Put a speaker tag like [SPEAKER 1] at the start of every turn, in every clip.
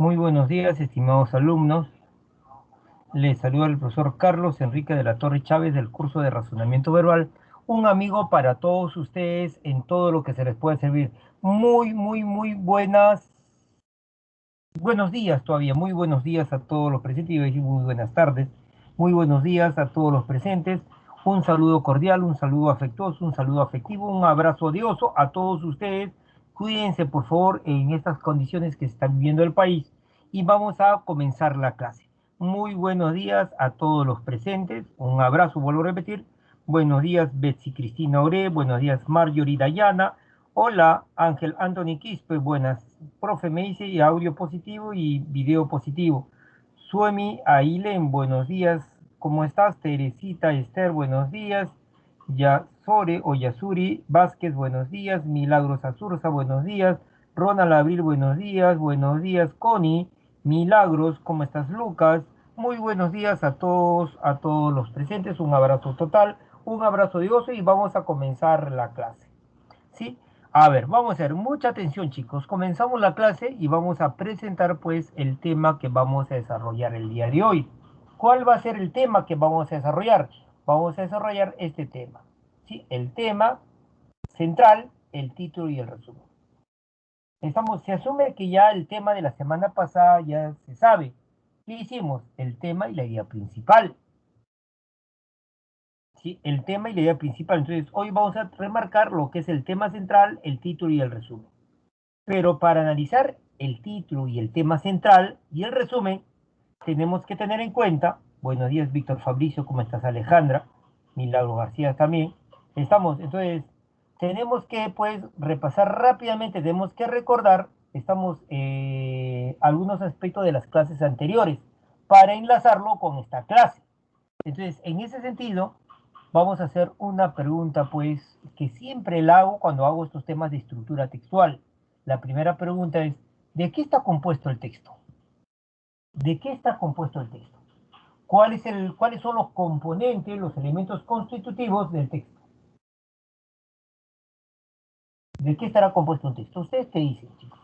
[SPEAKER 1] Muy buenos días, estimados alumnos. Les saluda el profesor Carlos Enrique de la Torre Chávez del curso de Razonamiento Verbal, un amigo para todos ustedes en todo lo que se les pueda servir. Muy buenos días todavía, muy buenos días a todos los presentes, y decir muy buenas tardes, muy buenos días a todos los presentes. Un saludo cordial, un saludo afectuoso, un saludo afectivo, un abrazo de oso a todos ustedes. Cuídense, por favor, en estas condiciones que está viviendo el país y vamos a comenzar la clase. Muy buenos días a todos los presentes. Un abrazo, vuelvo a repetir. Buenos días, Betsy Cristina Ore. Buenos días, Marjorie Dayana. Hola, Ángel Anthony Quispe. Buenas. Profe, me dice y audio positivo y video positivo. Suemi Ailen, buenos días. ¿Cómo estás? Teresita Esther, buenos días. Yasore o Yasuri Vázquez, buenos días. Milagros Azurza, buenos días. Ronald Abril, buenos días. Buenos días, Connie. Milagros, ¿cómo estás, Lucas? Muy buenos días a todos los presentes. Un abrazo total, un abrazo de oso y vamos a comenzar la clase. ¿Sí? A ver, vamos a hacer mucha atención, chicos. Comenzamos la clase y vamos a presentar pues el tema que vamos a desarrollar el día de hoy. ¿Cuál va a ser el tema que vamos a desarrollar? Vamos a desarrollar este tema. ¿Sí? El tema central, el título y el resumen. Se asume que ya el tema de la semana pasada ya se sabe. ¿Qué hicimos? El tema y la idea principal. ¿Sí? El tema y la idea principal. Entonces, hoy vamos a remarcar lo que es el tema central, el título y el resumen. Pero para analizar el título y el tema central y el resumen, tenemos que tener en cuenta, buenos días Víctor Fabricio, ¿cómo estás Alejandra? Milagro García también. Entonces, tenemos que pues repasar rápidamente, tenemos que recordar, algunos aspectos de las clases anteriores para enlazarlo con esta clase. Entonces, en ese sentido, vamos a hacer una pregunta, pues, que siempre la hago cuando hago estos temas de estructura textual. La primera pregunta es, ¿de qué está compuesto el texto? ¿De qué está compuesto el texto? ¿Cuáles son los componentes, los elementos constitutivos del texto? ¿De qué estará compuesto un texto? ¿Ustedes qué dicen, chicos?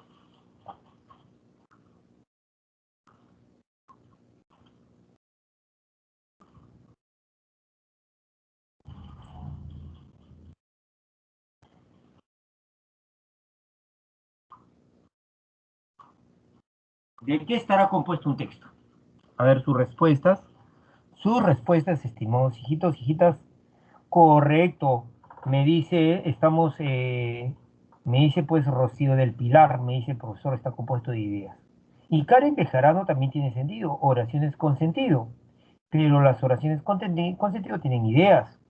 [SPEAKER 1] ¿De qué estará compuesto un texto? A ver sus respuestas. Sus respuestas, estimados hijitos, hijitas. Correcto. Me dice pues Rocío del Pilar, me dice profesor, está compuesto de ideas. Y Karen Bejarano también tiene sentido, oraciones con sentido. Pero las oraciones con sentido tienen ideas,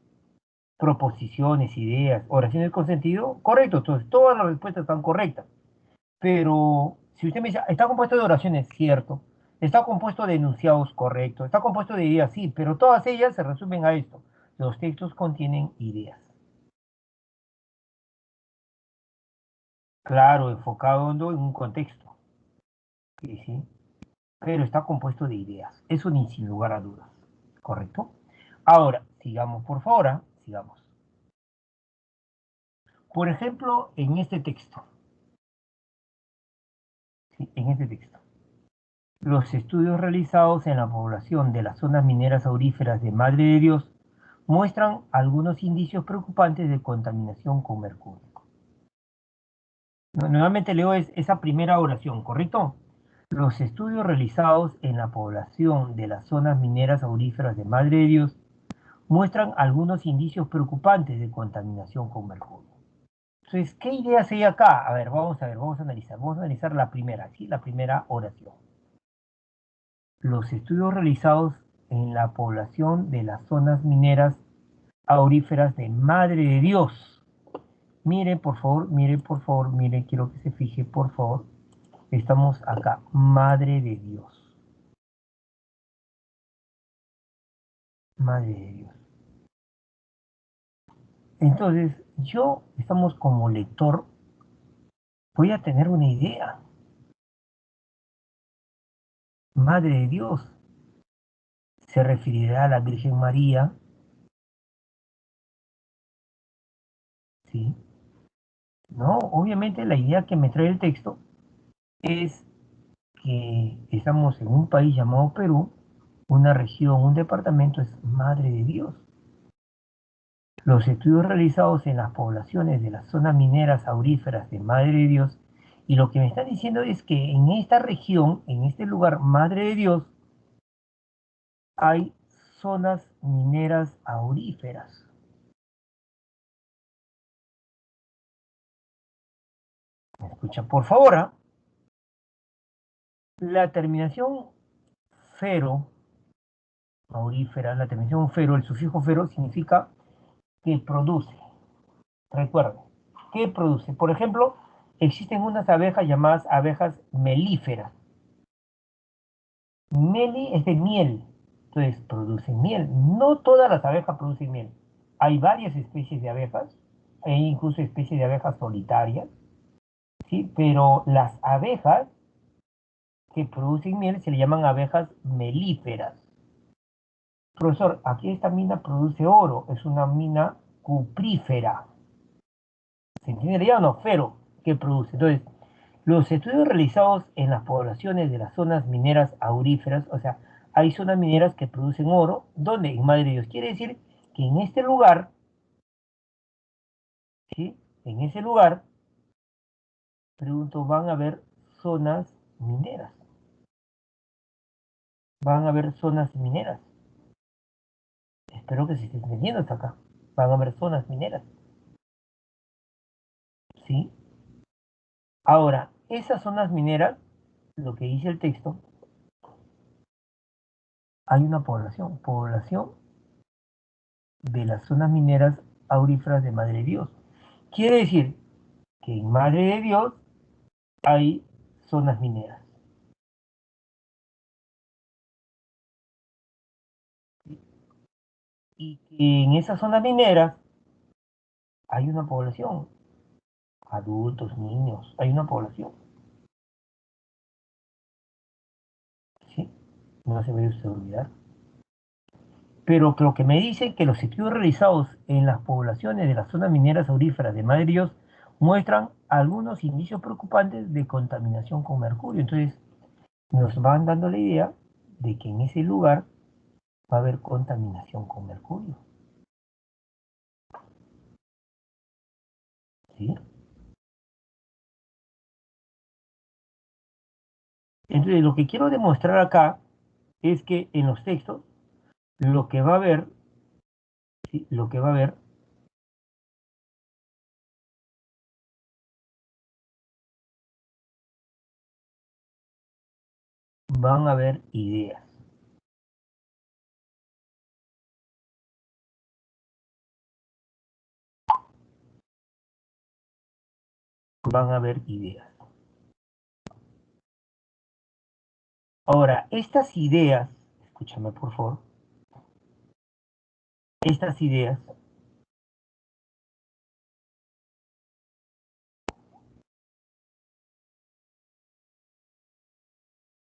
[SPEAKER 1] proposiciones, ideas, oraciones con sentido, correcto. Entonces, todas las respuestas están correctas. Pero si usted me dice, está compuesto de oraciones, cierto. Está compuesto de enunciados, correcto. Está compuesto de ideas, sí, pero todas ellas se resumen a esto. Los textos contienen ideas. Claro, enfocado en un contexto. Sí, sí. Pero está compuesto de ideas. Eso ni sin lugar a dudas. ¿Correcto? Ahora, sigamos por favor. Sigamos. Por ejemplo, en este texto. ¿Sí? En este texto. Los estudios realizados en la población de las zonas mineras auríferas de Madre de Dios muestran algunos indicios preocupantes de contaminación con mercurio. Nuevamente leo esa primera oración, ¿correcto? Los estudios realizados en la población de las zonas mineras auríferas de Madre de Dios muestran algunos indicios preocupantes de contaminación con mercurio. Entonces, ¿qué ideas hay acá? A ver, vamos a analizar la primera, ¿sí? La primera oración. Los estudios realizados en la población de las zonas mineras auríferas de Madre de Dios. Mire, por favor, mire, quiero que se fije, por favor. Estamos acá, Madre de Dios. Madre de Dios. Entonces, estamos como lector, voy a tener una idea. Madre de Dios. Se referirá a la Virgen María, ¿sí? No, obviamente la idea que me trae el texto es que estamos en un país llamado Perú, una región, un departamento es Madre de Dios. Los estudios realizados en las poblaciones de las zonas mineras auríferas de Madre de Dios, y lo que me están diciendo es que en esta región, en este lugar, Madre de Dios, hay zonas mineras auríferas. ¿Me escucha? Por favor, ¿ah? La terminación fero, aurífera, la terminación fero, el sufijo fero significa que produce. Recuerden, ¿qué produce? Por ejemplo, existen unas abejas llamadas abejas melíferas. Meli es de miel, entonces producen miel. No todas las abejas producen miel. Hay varias especies de abejas, hay incluso especies de abejas solitarias, ¿sí? Pero las abejas que producen miel se le llaman abejas melíferas. Profesor, aquí esta mina produce oro, es una mina cuprífera. ¿Se entiende ya o no? Fero, ¿qué produce? Entonces, los estudios realizados en las poblaciones de las zonas mineras auríferas, o sea, hay zonas mineras que producen oro, ¿dónde? En Madre de Dios. Quiere decir que en este lugar, ¿sí? En ese lugar, pregunto, van a haber zonas mineras. Van a haber zonas mineras. Espero que se esté entendiendo hasta acá. Van a haber zonas mineras, ¿sí? Ahora, esas zonas mineras, lo que dice el texto, hay una población de las zonas mineras auríferas de Madre de Dios. Quiere decir que en Madre de Dios hay zonas mineras. Y que en esas zonas mineras hay una población, adultos, niños, hay una población. ¿Sí? No se vaya usted a olvidar. Pero lo que me dice que los estudios realizados en las poblaciones de las zonas mineras auríferas de Madre de Dios muestran algunos indicios preocupantes de contaminación con mercurio. Entonces, nos van dando la idea de que en ese lugar va a haber contaminación con mercurio. ¿Sí? Entonces, lo que quiero demostrar acá es que en los textos lo que va a haber, ¿sí? Lo que va a haber, van a haber ideas. Van a haber ideas. Ahora, estas ideas, escúchame por favor, estas ideas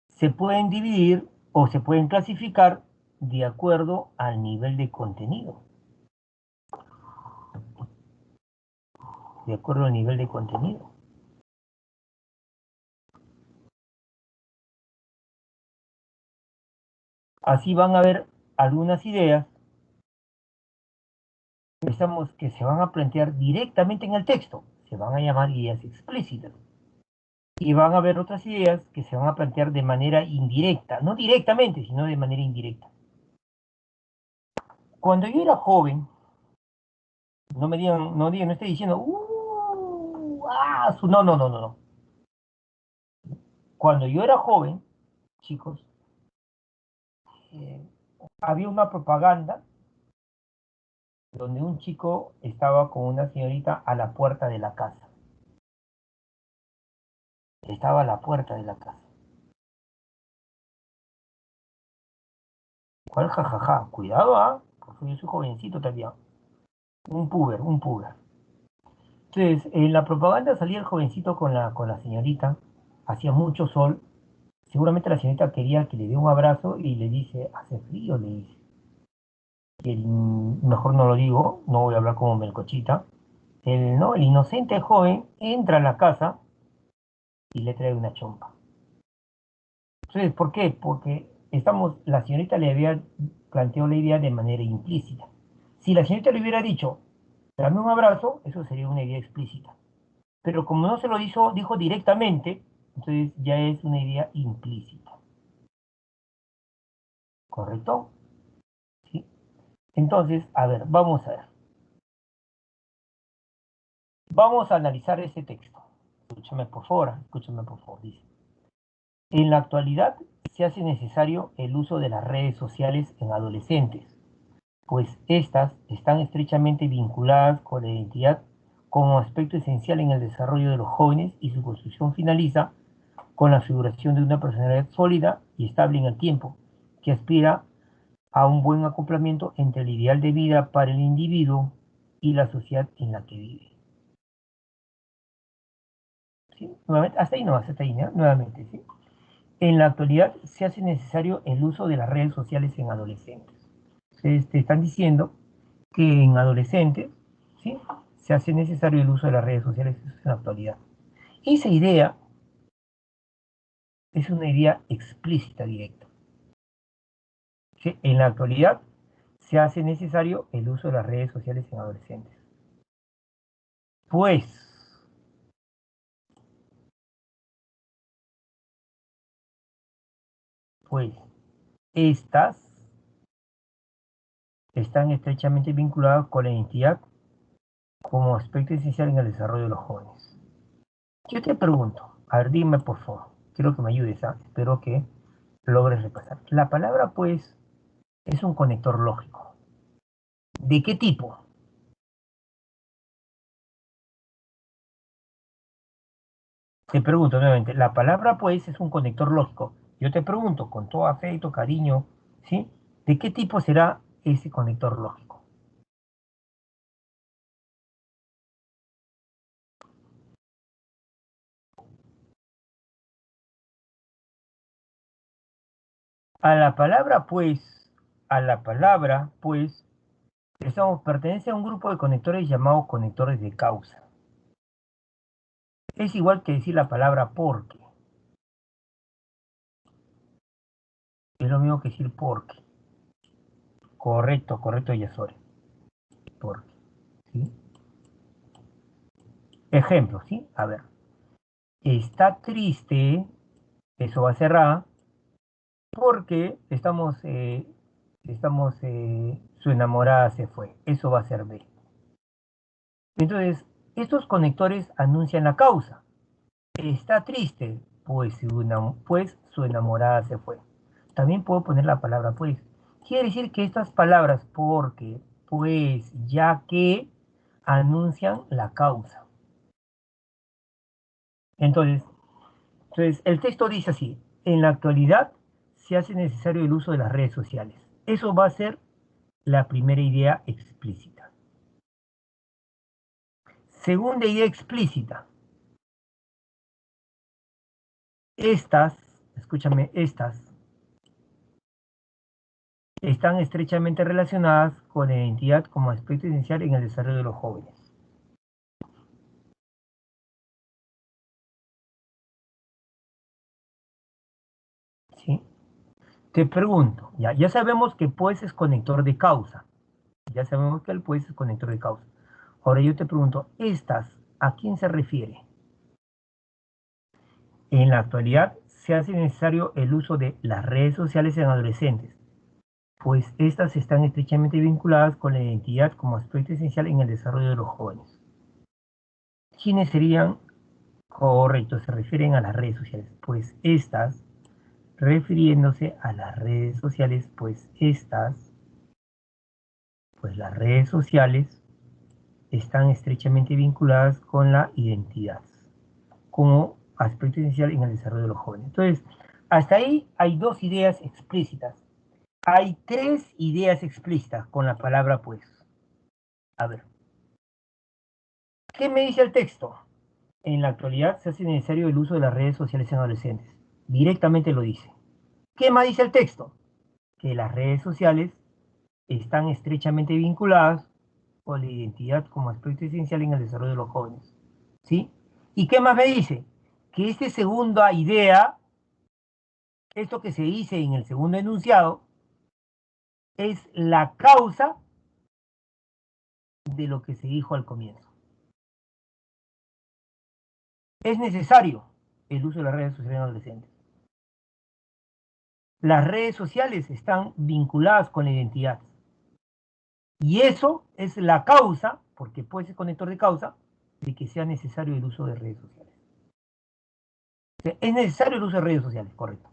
[SPEAKER 1] se pueden dividir o se pueden clasificar de acuerdo al nivel de contenido. De acuerdo al nivel de contenido. Así van a haber algunas ideas que se van a plantear directamente en el texto. Se van a llamar ideas explícitas. Y van a haber otras ideas que se van a plantear de manera indirecta. No directamente, sino de manera indirecta. Cuando yo era joven, no me digan, no estoy diciendo, no, no, no, no, no. Cuando yo era joven, chicos, eh, había una propaganda donde un chico estaba con una señorita a la puerta de la casa. Estaba a la puerta de la casa. ¿Cuál jajaja? Cuidado, ¿ah? Porque yo soy jovencito todavía. Un puber, un puber. Entonces, en la propaganda salía el jovencito con la señorita. Hacía mucho sol. Seguramente la señorita quería que le dé un abrazo y le dice, hace frío, le dice. Y mejor no lo digo, no voy a hablar como melcochita. ¿No? El inocente joven entra a la casa y le trae una chompa. Entonces, ¿por qué? Porque la señorita le había planteado la idea de manera implícita. Si la señorita le hubiera dicho, dame un abrazo, eso sería una idea explícita. Pero como no se lo dijo directamente, entonces ya es una idea implícita. ¿Correcto? ¿Sí? Entonces, a ver, vamos a ver. Vamos a analizar ese texto. Escúchame por favor, dice. En la actualidad se hace necesario el uso de las redes sociales en adolescentes, pues éstas están estrechamente vinculadas con la identidad como aspecto esencial en el desarrollo de los jóvenes y su construcción finaliza con la figuración de una personalidad sólida y estable en el tiempo, que aspira a un buen acoplamiento entre el ideal de vida para el individuo y la sociedad en la que vive. ¿Sí? Nuevamente, hasta ahí no, hasta ahí, ¿no? Nuevamente, ¿sí? En la actualidad se hace necesario el uso de las redes sociales en adolescentes. Ustedes te están diciendo que en adolescentes, ¿sí? Se hace necesario el uso de las redes sociales en la actualidad. Esa idea es una idea explícita, directa. ¿Sí? En la actualidad se hace necesario el uso de las redes sociales en adolescentes. Pues, pues, estas están estrechamente vinculadas con la identidad como aspecto esencial en el desarrollo de los jóvenes. Yo te pregunto, a ver, dime por favor, quiero que me ayudes, espero que logres repasar. La palabra, pues, es un conector lógico. ¿De qué tipo? Te pregunto nuevamente, la palabra, pues, es un conector lógico. Yo te pregunto, con todo afecto, cariño, ¿sí? ¿De qué tipo será ese conector lógico? A la palabra, pues, a la palabra, pues, pertenece a un grupo de conectores llamados conectores de causa. Es igual que decir la palabra porque. Es lo mismo que decir porque. Correcto, correcto, Yasore. Porque. ¿Sí? Ejemplo, ¿sí? A ver. Está triste, eso va a ser A, porque su enamorada se fue. Eso va a ser B. Entonces, estos conectores anuncian la causa. Está triste, pues su enamorada se fue. También puedo poner la palabra pues. Quiere decir que estas palabras porque, pues, ya que, anuncian la causa. Entonces, el texto dice así, en la actualidad se hace necesario el uso de las redes sociales. Eso va a ser la primera idea explícita. Segunda idea explícita, estas, escúchame, estas están estrechamente relacionadas con la identidad como aspecto esencial en el desarrollo de los jóvenes. ¿Sí? Te pregunto, ya sabemos que pues es conector de causa. Ya sabemos que el pues es conector de causa. Ahora yo te pregunto, ¿estas a quién se refiere? En la actualidad se hace necesario el uso de las redes sociales en adolescentes, pues estas están estrechamente vinculadas con la identidad como aspecto esencial en el desarrollo de los jóvenes. ¿Quiénes serían correctos? Se refieren a las redes sociales, pues estas, refiriéndose a las redes sociales, pues las redes sociales están estrechamente vinculadas con la identidad como aspecto esencial en el desarrollo de los jóvenes. Entonces, hasta ahí hay dos ideas explícitas. Hay tres ideas explícitas con la palabra pues. A ver, ¿qué me dice el texto? En la actualidad se hace necesario el uso de las redes sociales en adolescentes. Directamente lo dice. ¿Qué más dice el texto? Que las redes sociales están estrechamente vinculadas con la identidad como aspecto esencial en el desarrollo de los jóvenes. ¿Sí? ¿Y qué más me dice? Que esta segunda idea esto que se dice en el segundo enunciado es la causa de lo que se dijo al comienzo. Es necesario el uso de las redes sociales en adolescentes. Las redes sociales están vinculadas con la identidad. Y eso es la causa, porque puede ser conector de causa, de que sea necesario el uso de redes sociales. O sea, es necesario el uso de redes sociales, correcto.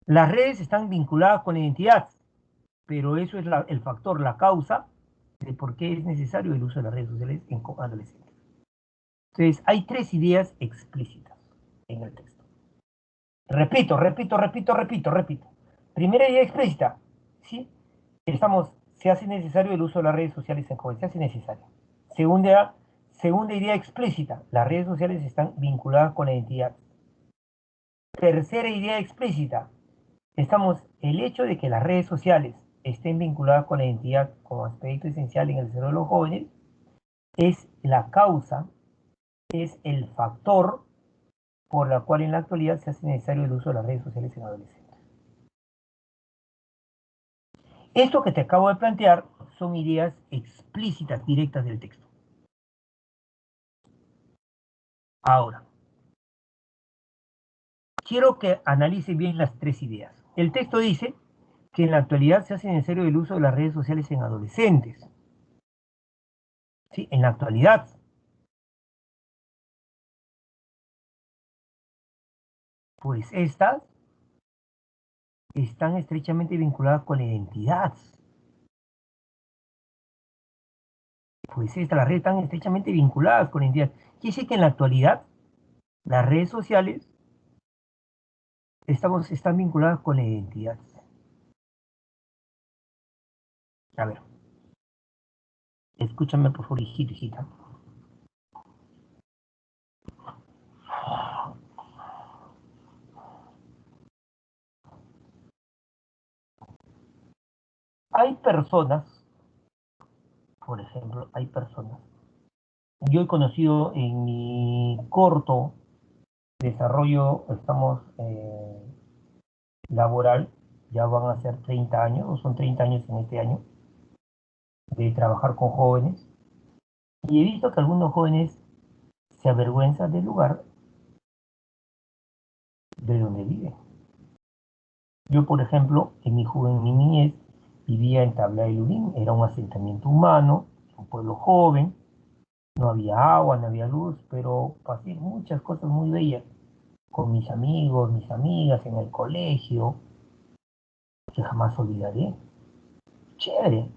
[SPEAKER 1] Las redes están vinculadas con la identidad, pero eso es el factor, la causa de por qué es necesario el uso de las redes sociales en adolescentes. Entonces, hay tres ideas explícitas en el texto. Repito. Primera idea explícita, ¿sí? Se hace necesario el uso de las redes sociales en jóvenes, se hace necesario. Segunda, segunda idea explícita, las redes sociales están vinculadas con la identidad. Tercera idea explícita, el hecho de que las redes sociales estén vinculadas con la identidad como aspecto esencial en el cerebro de los jóvenes es la causa, es el factor por la cual en la actualidad se hace necesario el uso de las redes sociales en adolescentes. Esto que te acabo de plantear son ideas explícitas, directas del texto. Ahora, quiero que analice bien las tres ideas. El texto dice que en la actualidad se hace necesario el uso de las redes sociales en adolescentes. ¿Sí? En la actualidad. Pues estas están estrechamente vinculadas con la identidad. Pues las redes están estrechamente vinculadas con la identidad. Quiere decir que en la actualidad las redes sociales están vinculadas con la identidad. A ver, escúchame por favor, hijito, hijita. Hay personas, por ejemplo, yo he conocido en mi corto desarrollo, laboral, ya van a ser 30 años, o son 30 años en este año, de trabajar con jóvenes, y he visto que algunos jóvenes se avergüenzan del lugar de donde viven. Yo, por ejemplo, en mi niñez, vivía en Tabla de Lurín, era un asentamiento humano, un pueblo joven, no había agua, no había luz, pero pasé muchas cosas muy bellas con mis amigos, mis amigas, en el colegio, que jamás olvidaré. Chévere.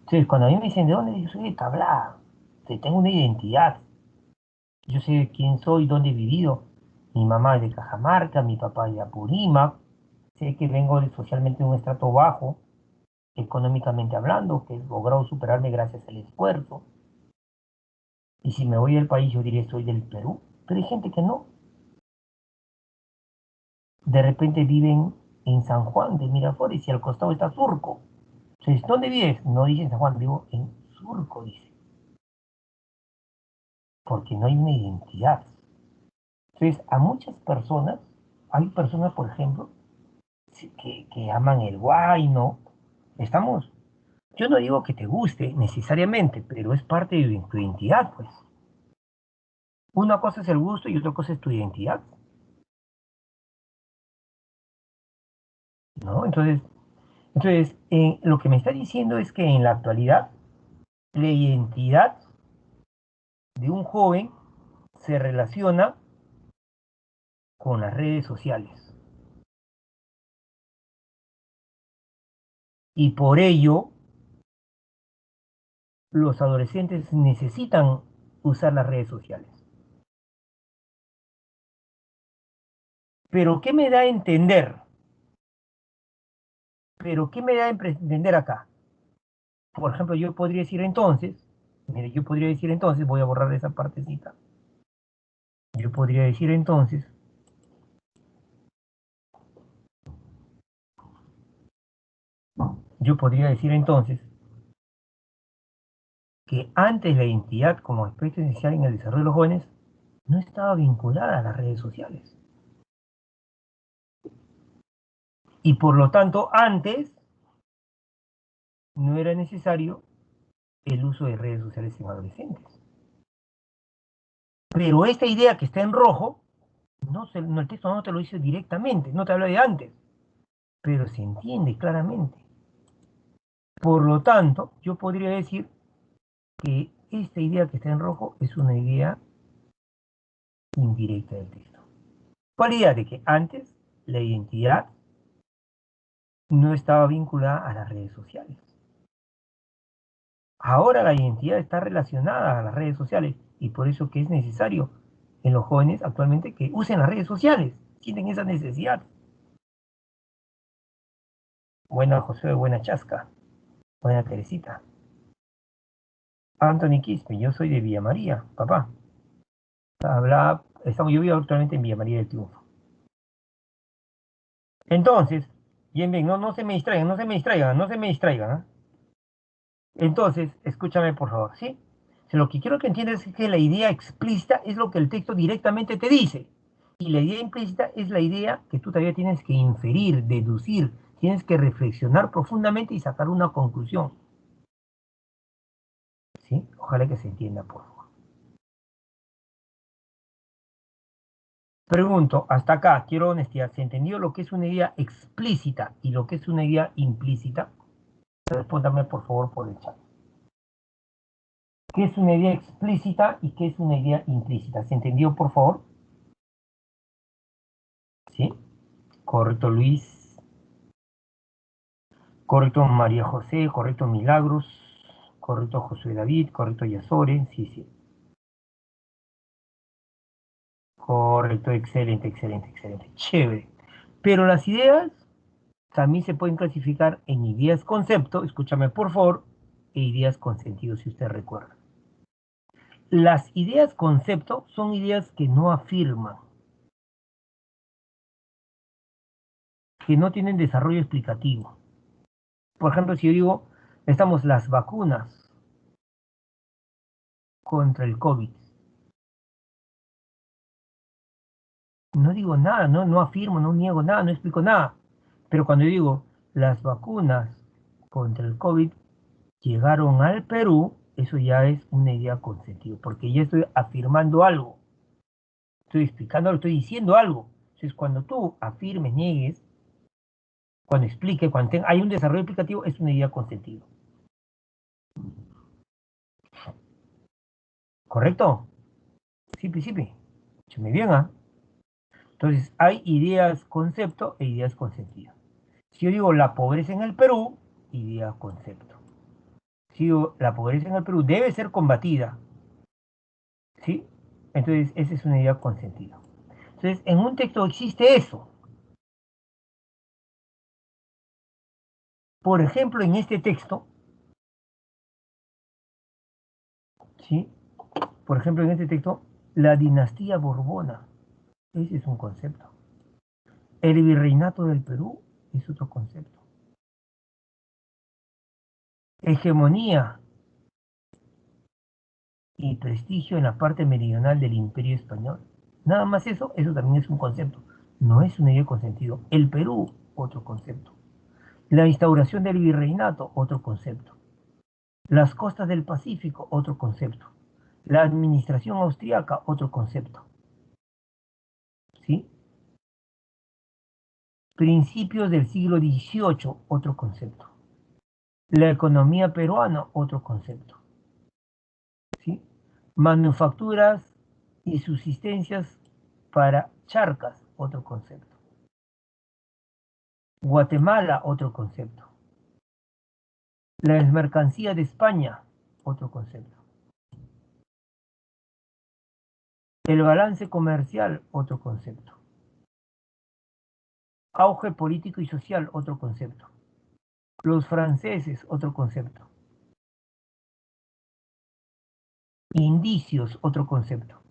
[SPEAKER 1] Entonces, cuando a mí me dicen, ¿de dónde? Yo soy de Tablada. Tengo una identidad. Yo sé quién soy, dónde he vivido. Mi mamá es de Cajamarca, mi papá es de Apurímac. Sé que vengo socialmente de un estrato bajo, económicamente hablando, que he logrado superarme gracias al esfuerzo. Y si me voy del país, yo diré soy del Perú. Pero hay gente que no. De repente viven en San Juan de Miraflores y al costado está Surco. Entonces, ¿dónde vives? No dice en San Juan, digo en Surco, dice. Porque no hay una identidad. Entonces, a muchas personas, hay personas, por ejemplo, que aman el guayno. Estamos, yo no digo que te guste necesariamente, pero es parte de tu identidad, pues. Una cosa es el gusto y otra cosa es tu identidad, ¿no? Entonces lo que me está diciendo es que en la actualidad la identidad de un joven se relaciona con las redes sociales. Y por ello, los adolescentes necesitan usar las redes sociales. Pero ¿qué me da a entender? ¿Pero qué me da a entender acá? Por ejemplo, yo podría decir entonces, mire, yo podría decir entonces, voy a borrar esa partecita. Yo podría decir entonces, yo podría decir entonces que antes la identidad como aspecto esencial en el desarrollo de los jóvenes no estaba vinculada a las redes sociales. Y por lo tanto, antes no era necesario el uso de redes sociales en adolescentes. Pero esta idea que está en rojo, el texto no te lo dice directamente, no te habla de antes, pero se entiende claramente. Por lo tanto, yo podría decir que esta idea que está en rojo es una idea indirecta del texto. ¿Cuál idea? De que antes la identidad no estaba vinculada a las redes sociales. Ahora la identidad está relacionada a las redes sociales y por eso que es necesario en los jóvenes actualmente que usen las redes sociales, sienten esa necesidad. Buena José, buena Chasca, buena Teresita. Anthony Quispe, yo soy de Villa María, papá. Yo vivo actualmente en Villa María del Triunfo. Entonces, bien, bien, no se me distraigan, no se me distraigan. ¿Eh? Entonces, escúchame por favor, ¿sí? Lo que quiero que entiendas es que la idea explícita es lo que el texto directamente te dice. Y la idea implícita es la idea que tú todavía tienes que inferir, deducir, tienes que reflexionar profundamente y sacar una conclusión. ¿Sí? Ojalá que se entienda, por favor. Pregunto, hasta acá, quiero honestidad. ¿Se entendió lo que es una idea explícita y lo que es una idea implícita? Respóndame, por favor, por el chat. ¿Qué es una idea explícita y qué es una idea implícita? ¿Se entendió, por favor? ¿Sí? Correcto, Luis. Correcto, María José. Correcto, Milagros. Correcto, José David. Correcto, Yasore. Sí, sí. Correcto, excelente, excelente, excelente. Chévere. Pero las ideas también se pueden clasificar en ideas concepto, escúchame por favor, e ideas con sentido, si usted recuerda. Las ideas concepto son ideas que no afirman, que no tienen desarrollo explicativo. Por ejemplo, si yo digo, estamos las vacunas contra el COVID. No digo nada, no afirmo, no niego nada, no explico nada. Pero cuando yo digo, las vacunas contra el COVID llegaron al Perú, eso ya es una idea con sentido, porque ya estoy afirmando algo, estoy explicando algo, estoy diciendo algo. Entonces, cuando tú afirmes, niegues, cuando explique, hay un desarrollo explicativo, es una idea con sentido. ¿Correcto? Sí, sí, sí. Escúchame bien, ¿ah? Entonces, hay ideas concepto e ideas con sentido. Si yo digo la pobreza en el Perú, idea concepto. Si digo la pobreza en el Perú debe ser combatida, ¿sí? Entonces, esa es una idea con sentido. Entonces, en un texto existe eso. Por ejemplo, en este texto, ¿sí? Por ejemplo, en este texto, la dinastía Borbona, ese es un concepto. El virreinato del Perú es otro concepto. Hegemonía y prestigio en la parte meridional del Imperio Español. Nada más eso también es un concepto. No es una idea con sentido. El Perú, otro concepto. La instauración del virreinato, otro concepto. Las costas del Pacífico, otro concepto. La administración austríaca, otro concepto. ¿Sí? Principios del siglo XVIII, otro concepto. La economía peruana, otro concepto. ¿Sí? Manufacturas y subsistencias para charcas, otro concepto. Guatemala, otro concepto. La mercancía de España, otro concepto. El balance comercial, otro concepto. Auge político y social, otro concepto. Los franceses, otro concepto. Indicios, otro concepto.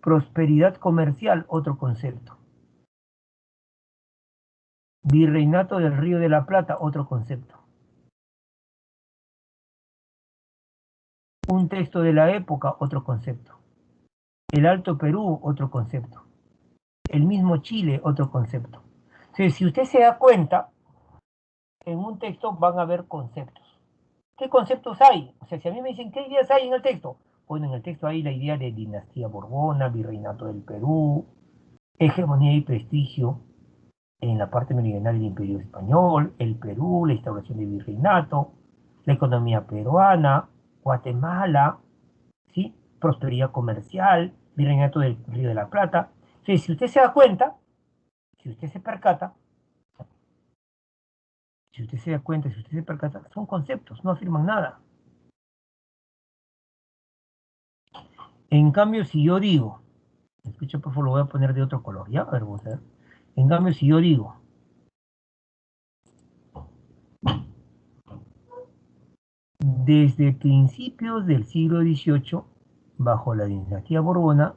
[SPEAKER 1] Prosperidad comercial, otro concepto. Virreinato del Río de la Plata, otro concepto. Un texto de la época, otro concepto. El Alto Perú, otro concepto. El mismo Chile, otro concepto. Entonces, si usted se da cuenta, en un texto van a haber conceptos. ¿Qué conceptos hay? O sea, si a mí me dicen, ¿qué ideas hay en el texto? Bueno, en el texto hay la idea de dinastía borbona, virreinato del Perú, hegemonía y prestigio en la parte meridional del Imperio Español, el Perú, la instauración del virreinato, la economía peruana, Guatemala, ¿sí? Prosperidad comercial, virreinato del Río de la Plata. Entonces, si usted se da cuenta, si usted se percata, si usted se da cuenta, si usted se percata, son conceptos, no afirman nada. En cambio, si yo digo, escucha, por favor, lo voy a poner de otro color, ¿ya? A ver, vamos a ver. En cambio, si yo digo, desde principios del siglo XVIII, bajo la dinastía borbona,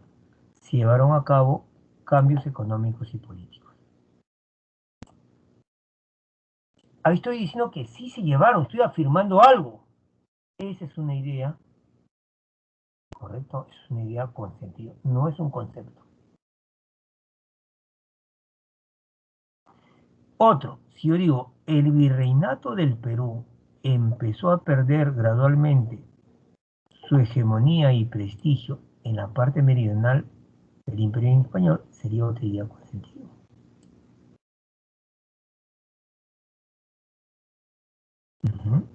[SPEAKER 1] se llevaron a cabo cambios económicos y políticos. Ahí estoy diciendo que sí se llevaron, estoy afirmando algo. Esa es una idea, ¿correcto? Es una idea con sentido, no es un concepto. Otro, si yo digo, el virreinato del Perú empezó a perder gradualmente su hegemonía y prestigio en la parte meridional del Imperio Español, sería otra idea con sentido. Ujú.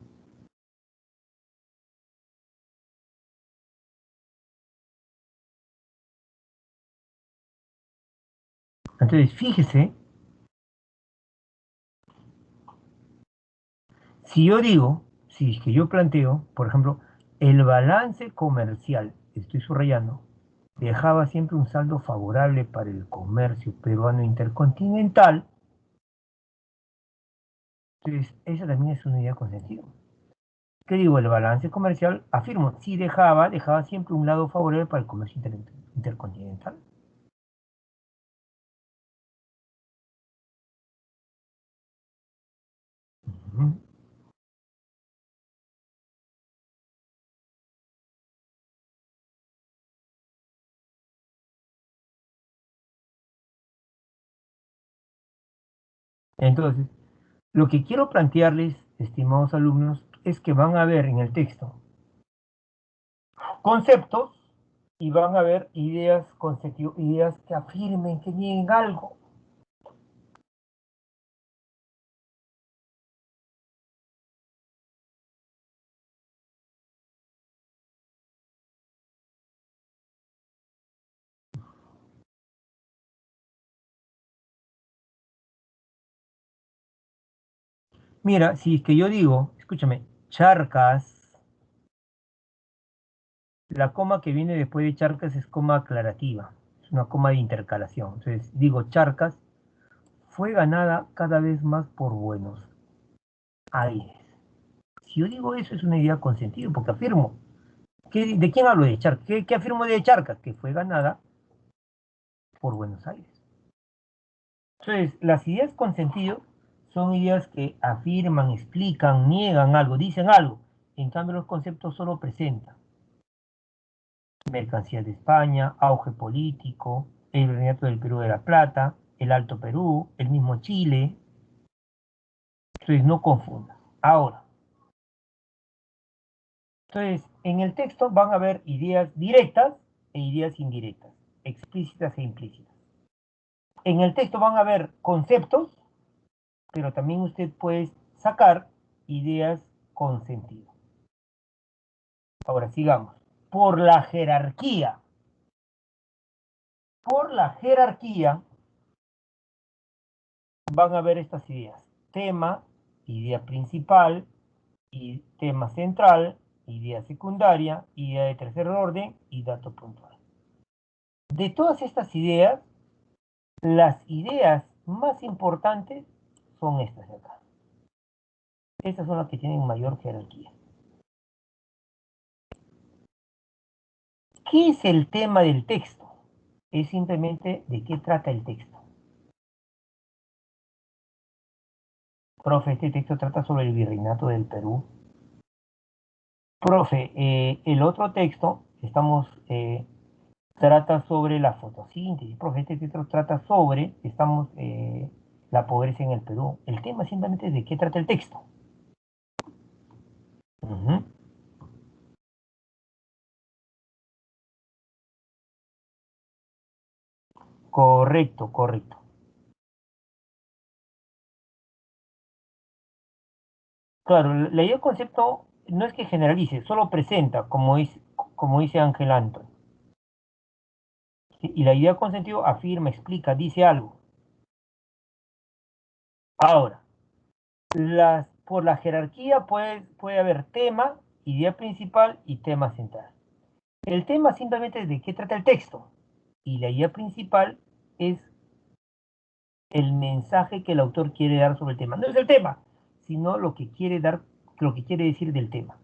[SPEAKER 1] Entonces, fíjese, si yo digo, si es que yo planteo, por ejemplo, el balance comercial, estoy subrayando, dejaba siempre un saldo favorable para el comercio peruano intercontinental, entonces esa también es una idea con sentido. ¿Qué digo? El balance comercial, afirmo, sí dejaba siempre un lado favorable para el comercio intercontinental. Ujú. Entonces, lo que quiero plantearles, estimados alumnos, es que van a ver en el texto conceptos y van a ver ideas, ideas que afirmen, que nieguen algo. Mira, si es que yo digo, escúchame, charcas, la coma que viene después de charcas es coma aclarativa, es una coma de intercalación. Entonces digo, charcas fue ganada cada vez más por Buenos Aires. Si yo digo eso es una idea con sentido, porque afirmo. ¿De quién hablo de Charcas? ¿Qué afirmo de Charcas? Que fue ganada por Buenos Aires. Entonces, las ideas con sentido son ideas que afirman, explican, niegan algo, dicen algo. En cambio, los conceptos solo presentan mercancías de España, auge político, el virreinato del Perú de la Plata, el Alto Perú, el mismo Chile. Entonces, no confundan. Ahora, entonces, en el texto van a haber ideas directas e ideas indirectas, explícitas e implícitas. En el texto van a haber conceptos, pero también usted puede sacar ideas con sentido. Ahora sigamos. Por la jerarquía, por la jerarquía van a ver estas ideas. Tema, idea principal, y tema central, idea secundaria, idea de tercer orden y dato puntual. De todas estas ideas, las ideas más importantes son estas de acá. Estas son las que tienen mayor jerarquía. ¿Qué es el tema del texto? Es simplemente de qué trata el texto. Profe, este texto trata sobre el virreinato del Perú. Profe, el otro texto, trata sobre la fotosíntesis. Profe, este texto trata sobre, la pobreza en el Perú. El tema simplemente es de qué trata el texto. Ujú. Correcto, correcto. Claro, la idea del concepto no es que generalice, solo presenta, como dice Ángel Anton. ¿Sí? Y la idea con sentido afirma, explica, dice algo. Ahora, por la jerarquía puede haber tema, idea principal y tema central. El tema simplemente es de qué trata el texto. Y la idea principal es el mensaje que el autor quiere dar sobre el tema. No es el tema, sino lo que quiere dar, lo que quiere decir del tema.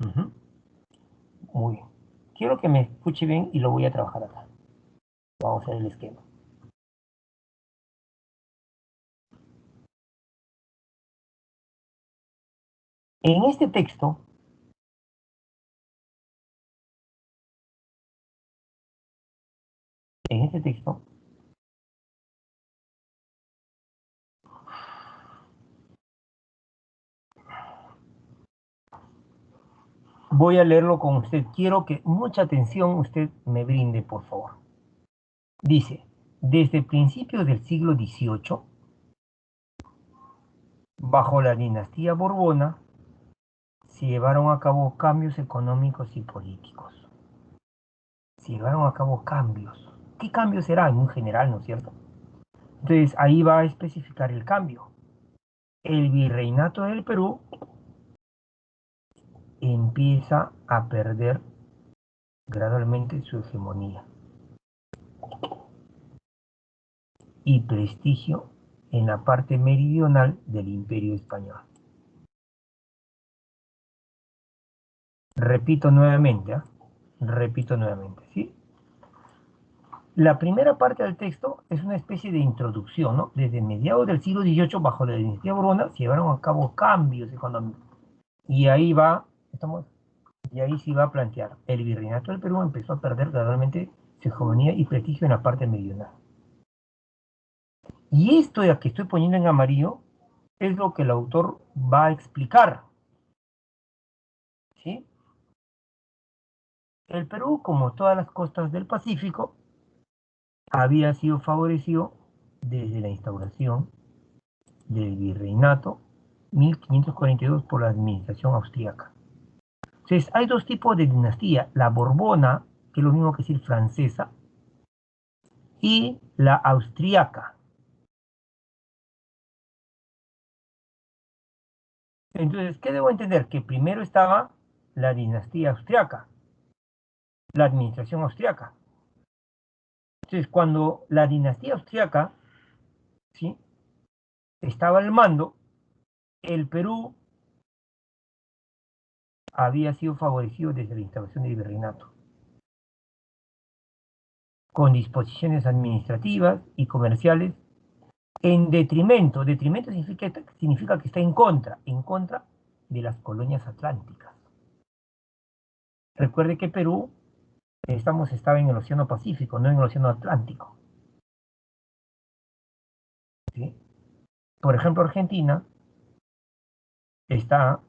[SPEAKER 1] Ujú. Muy bien. Quiero que me escuche bien y lo voy a trabajar acá. Vamos a ver el esquema. En este texto, en este texto, voy a leerlo con usted. Quiero que mucha atención usted me brinde, por favor. Dice, desde principios del siglo XVIII, bajo la dinastía Borbona, se llevaron a cabo cambios económicos y políticos. Se llevaron a cabo cambios. ¿Qué cambios será? Muy general, ¿no es cierto? Entonces, ahí va a especificar el cambio. El virreinato del Perú empieza a perder gradualmente su hegemonía y prestigio en la parte meridional del Imperio Español. Repito nuevamente, ¿eh? Repito nuevamente, ¿sí? La primera parte del texto es una especie de introducción, ¿no? Desde mediados del siglo XVIII, bajo la dinastía Borbona, se llevaron a cabo cambios económicos. Y ahí va, estamos, y ahí sí va a plantear, el virreinato del Perú empezó a perder gradualmente su hegemonía y prestigio en la parte meridional. Y esto que estoy poniendo en amarillo es lo que el autor va a explicar, ¿sí? El Perú, como todas las costas del Pacífico, había sido favorecido desde la instauración del virreinato 1542 por la administración austríaca. Entonces, hay dos tipos de dinastía, la borbona, que es lo mismo que decir francesa, y la austríaca. Entonces, ¿qué debo entender? Que primero estaba la dinastía austriaca, la administración austriaca. Entonces, cuando la dinastía austriaca, ¿sí?, estaba al mando, el Perú había sido favorecido desde la instauración del virreinato, con disposiciones administrativas y comerciales en detrimento significa que está en contra de las colonias atlánticas. Recuerde que Perú estaba en el Océano Pacífico, no en el Océano Atlántico, ¿sí? Por ejemplo, Argentina esa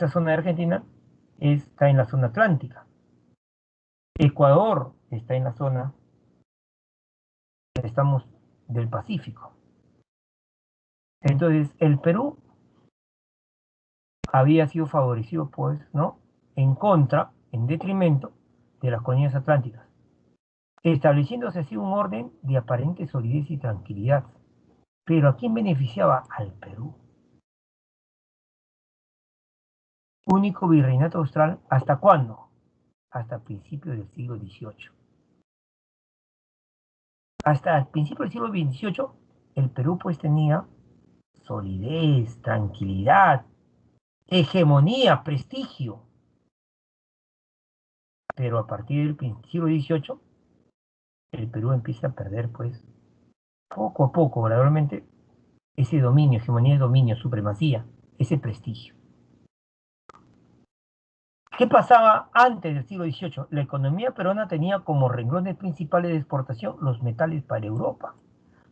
[SPEAKER 1] zona de Argentina está en la zona atlántica. Ecuador está en la zona, estamos del Pacífico. Entonces, el Perú había sido favorecido, pues, ¿no? En contra, en detrimento de las colonias atlánticas, estableciéndose así un orden de aparente solidez y tranquilidad. Pero ¿a quién beneficiaba? Al Perú. Único virreinato austral, ¿hasta cuándo? Hasta principios del siglo XVIII. Hasta el principio del siglo XVIII, el Perú pues tenía solidez, tranquilidad, hegemonía, prestigio. Pero a partir del siglo XVIII, el Perú empieza a perder pues poco a poco, gradualmente, ese dominio, hegemonía de dominio, supremacía, ese prestigio. ¿Qué pasaba antes del siglo XVIII? La economía peruana tenía como renglones principales de exportación los metales para Europa.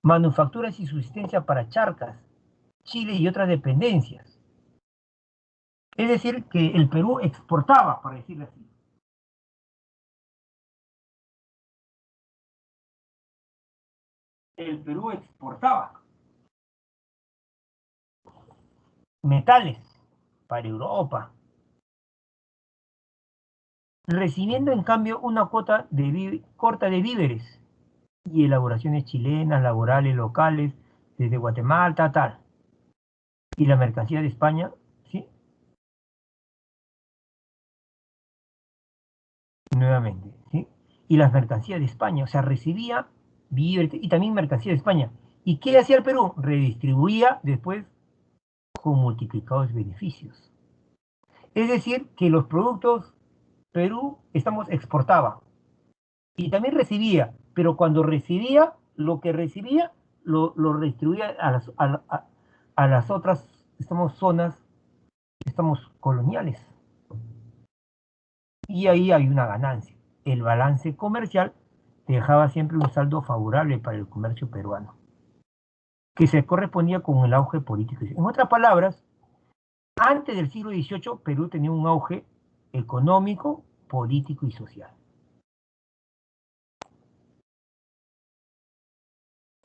[SPEAKER 1] manufacturas y subsistencia para Charcas, Chile y otras dependencias. Es decir, que el Perú exportaba, para decirlo así. El Perú exportaba metales para Europa, recibiendo en cambio una cuota corta de víveres y elaboraciones chilenas, laborales, locales, desde Guatemala, tal. Y la mercancía de España, sí, nuevamente, ¿sí? Y las mercancías de España, o sea, recibía víveres y también mercancía de España. ¿Y qué hacía el Perú? Redistribuía después con multiplicados beneficios. Es decir, que los productos Perú, exportaba y también recibía, pero cuando recibía, lo que recibía, lo redistribuía a las otras, zonas, coloniales. Y ahí hay una ganancia. El balance comercial dejaba siempre un saldo favorable para el comercio peruano, que se correspondía con el auge político. En otras palabras, antes del siglo XVIII, Perú tenía un auge económico, político y social.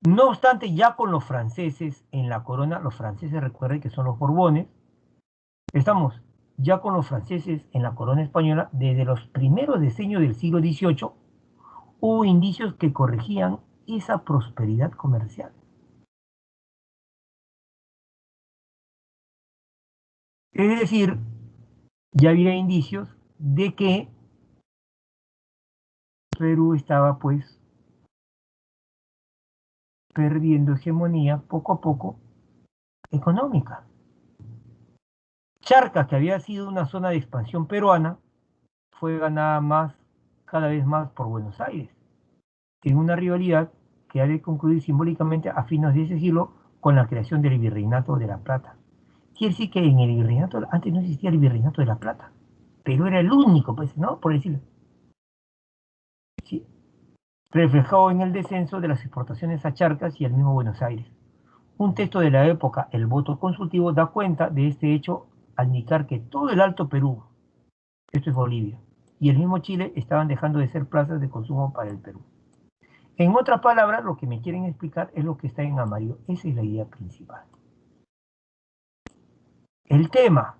[SPEAKER 1] No obstante, ya con los franceses en la corona, los franceses recuerden que son los Borbones, estamos ya con los franceses en la corona española, desde los primeros decenios del siglo XVIII, hubo indicios que corregían esa prosperidad comercial. Es decir, ya había indicios de que Perú estaba pues perdiendo hegemonía poco a poco económica. Charcas, que había sido una zona de expansión peruana, fue ganada cada vez más por Buenos Aires, en una rivalidad que ha de concluir simbólicamente a fines de ese siglo con la creación del Virreinato de la Plata. Quiere decir que en el Virreinato, antes no existía el Virreinato de la Plata, pero era el único, pues, ¿no? Por decirlo. Sí, reflejado en el descenso de las exportaciones a Charcas y al mismo Buenos Aires. Un texto de la época, El voto consultivo, da cuenta de este hecho al indicar que todo el Alto Perú, esto es Bolivia, y el mismo Chile estaban dejando de ser plazas de consumo para el Perú. En otras palabras, lo que me quieren explicar es lo que está en amarillo. Esa es la idea principal. El tema,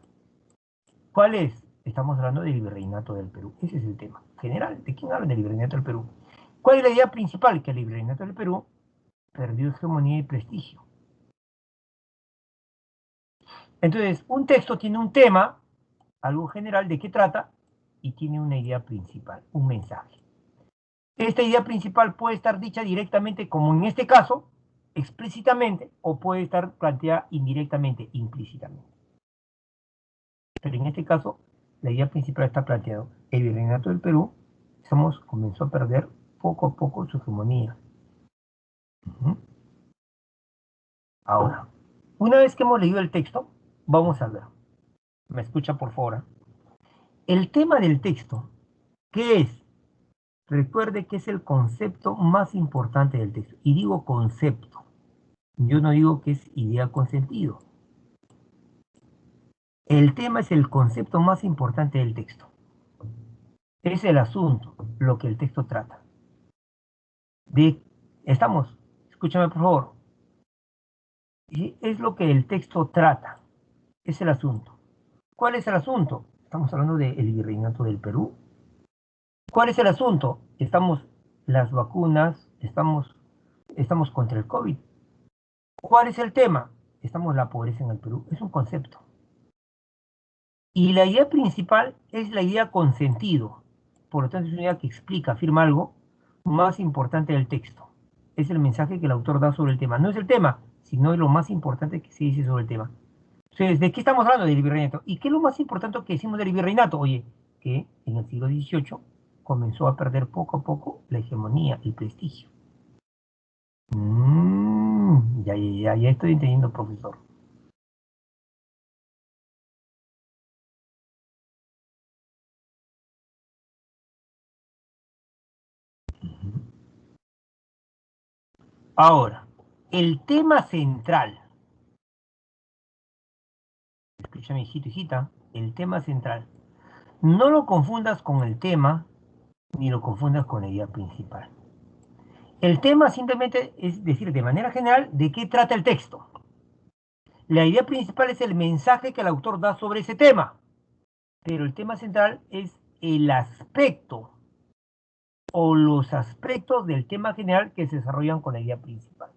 [SPEAKER 1] ¿cuál es? Estamos hablando del virreinato del Perú. Ese es el tema general. ¿De quién habla del virreinato del Perú? ¿Cuál es la idea principal? Que el virreinato del Perú perdió hegemonía y prestigio. Entonces, un texto tiene un tema, algo general de qué trata, y tiene una idea principal, un mensaje. Esta idea principal puede estar dicha directamente, como en este caso, explícitamente, o puede estar planteada indirectamente, implícitamente. Pero en este caso, la idea principal está planteada. El virreinato del Perú, comenzó a perder poco a poco su hegemonía. Uh-huh. Ahora, una vez que hemos leído el texto, vamos a ver. Me escucha por favor. El tema del texto, ¿qué es? Recuerde que es el concepto más importante del texto. Y digo concepto. Yo no digo que es idea con sentido. El tema es el concepto más importante del texto. Es el asunto, lo que el texto trata. De, estamos, escúchame por favor. Y es lo que el texto trata. Es el asunto. ¿Cuál es el asunto? Estamos hablando del virreinato del Perú. ¿Cuál es el asunto? Las vacunas, estamos contra el COVID. ¿Cuál es el tema? La pobreza en el Perú. Es un concepto. Y la idea principal es la idea con sentido. Por lo tanto, es una idea que explica, afirma algo más importante del texto. Es el mensaje que el autor da sobre el tema. No es el tema, sino es lo más importante que se dice sobre el tema. Entonces, ¿de qué estamos hablando del virreinato? ¿Y qué es lo más importante que decimos del virreinato? Oye, que en el siglo XVIII comenzó a perder poco a poco la hegemonía, el prestigio. Ya estoy entendiendo, profesor. Ahora, el tema central, escúchame, hijito, hijita, el tema central, no lo confundas con el tema, ni lo confundas con la idea principal. El tema simplemente es decir de manera general de qué trata el texto. La idea principal es el mensaje que el autor da sobre ese tema, pero el tema central es el aspecto o los aspectos del tema general que se desarrollan con la idea principal.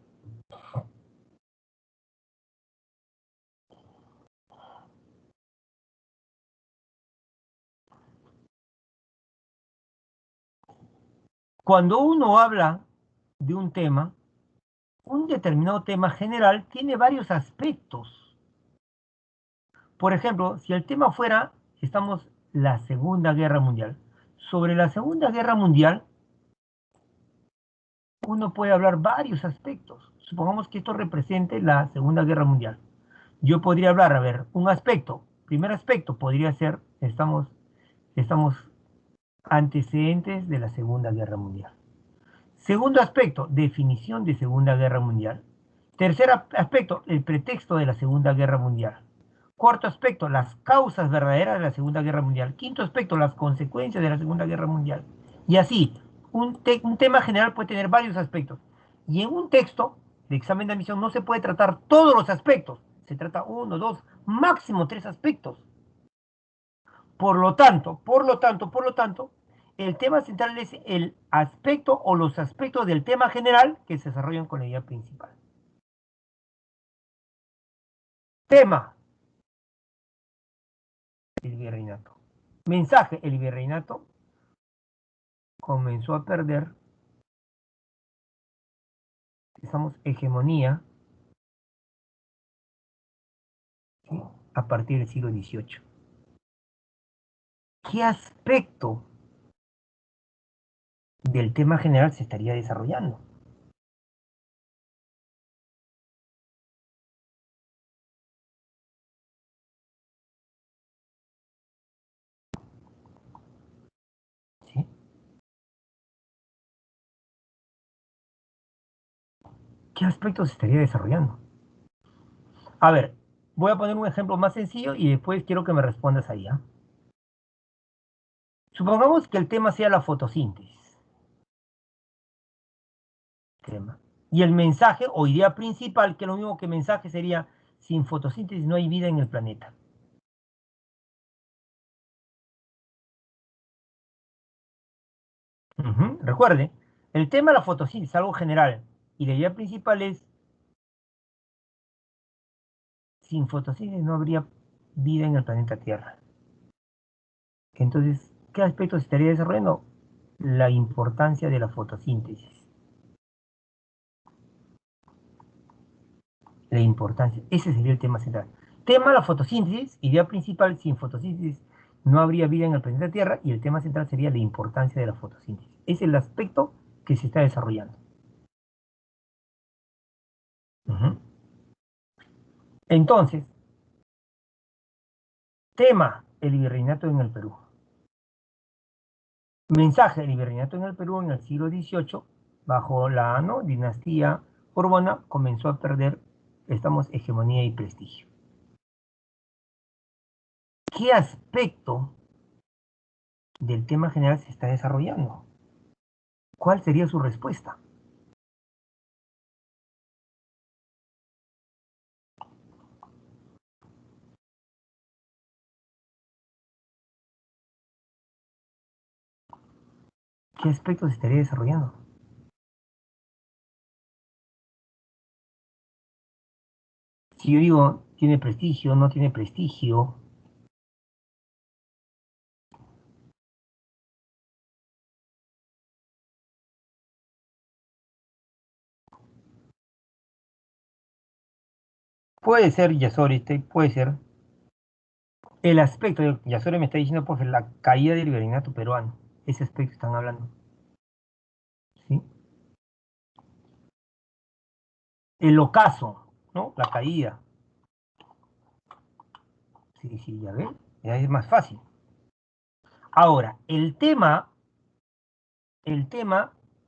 [SPEAKER 1] Cuando uno habla de un determinado tema general tiene varios aspectos. Por ejemplo, si el tema fuera, estamos, la Segunda Guerra Mundial. Sobre la Segunda Guerra Mundial, uno puede hablar varios aspectos. Supongamos que esto represente la Segunda Guerra Mundial. Yo podría hablar, a ver, un aspecto. Primer aspecto podría ser, estamos antecedentes de la Segunda Guerra Mundial. Segundo aspecto, definición de Segunda Guerra Mundial. Tercer aspecto, el pretexto de la Segunda Guerra Mundial. Cuarto aspecto, las causas verdaderas de la Segunda Guerra Mundial. Quinto aspecto, las consecuencias de la Segunda Guerra Mundial. Y así, un tema general puede tener varios aspectos. Y en un texto de examen de admisión no se puede tratar todos los aspectos. Se trata uno, dos, máximo tres aspectos. Por lo tanto, el tema central es el aspecto o los aspectos del tema general que se desarrollan con la idea principal. Tema, el virreinato. Mensaje, el virreinato comenzó a perder, estamos, hegemonía, ¿sí? A partir del siglo XVIII. ¿Qué aspecto del tema general se estaría desarrollando? ¿Sí? ¿Qué aspecto se estaría desarrollando? A ver, voy a poner un ejemplo más sencillo y después quiero que me respondas ahí, ¿eh? Supongamos que el tema sea la fotosíntesis. Tema. Y el mensaje o idea principal, que lo mismo que mensaje sería, sin fotosíntesis no hay vida en el planeta. Recuerde, el tema de la fotosíntesis es algo general y la idea principal es, sin fotosíntesis no habría vida en el planeta Tierra. Entonces, ¿qué aspectos estaría desarrollando? La importancia de la fotosíntesis. La importancia, ese sería el tema central. Tema la fotosíntesis, idea principal, sin fotosíntesis no habría vida en el planeta Tierra y el tema central sería la importancia de la fotosíntesis. Es el aspecto que se está desarrollando. Entonces, tema, el virreinato en el Perú. Mensaje, el virreinato en el Perú en el siglo XVIII, bajo la dinastía Borbona, comenzó a perder, hegemonía y prestigio. ¿Qué aspecto del tema general se está desarrollando? ¿Cuál sería su respuesta? ¿Qué aspecto se estaría desarrollando? Si yo digo, tiene prestigio, no tiene prestigio, puede ser Yasori, puede ser el aspecto, Yasori me está diciendo, pues, la caída del virreinato peruano, ese aspecto están hablando, ¿sí? El ocaso, ¿no? La caída, sí, sí, ya ven, ya es más fácil. Ahora, el tema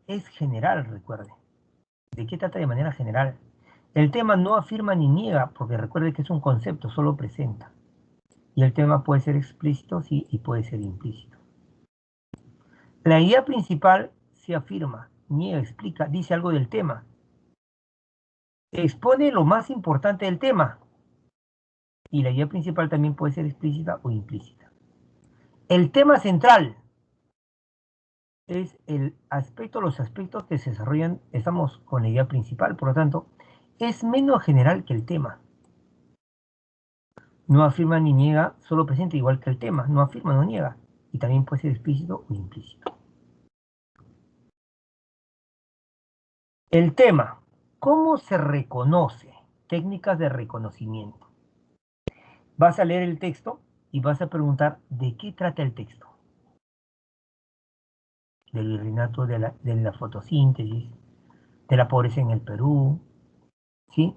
[SPEAKER 1] es general, recuerde. ¿De qué trata de manera general? El tema no afirma ni niega, porque recuerde que es un concepto, solo presenta. Y el tema puede ser explícito, sí, y puede ser implícito. La idea principal se afirma, niega, explica, dice algo del tema. Expone lo más importante del tema. Y la idea principal también puede ser explícita o implícita. El tema central es el aspecto, los aspectos que se desarrollan, estamos con la idea principal, por lo tanto, es menos general que el tema. No afirma ni niega, solo presenta igual que el tema. No afirma, no niega. Y también puede ser explícito o implícito. El tema. ¿Cómo se reconoce? Técnicas de reconocimiento. Vas a leer el texto y vas a preguntar de qué trata el texto. Del virreinato, de la fotosíntesis, de la pobreza en el Perú, ¿sí?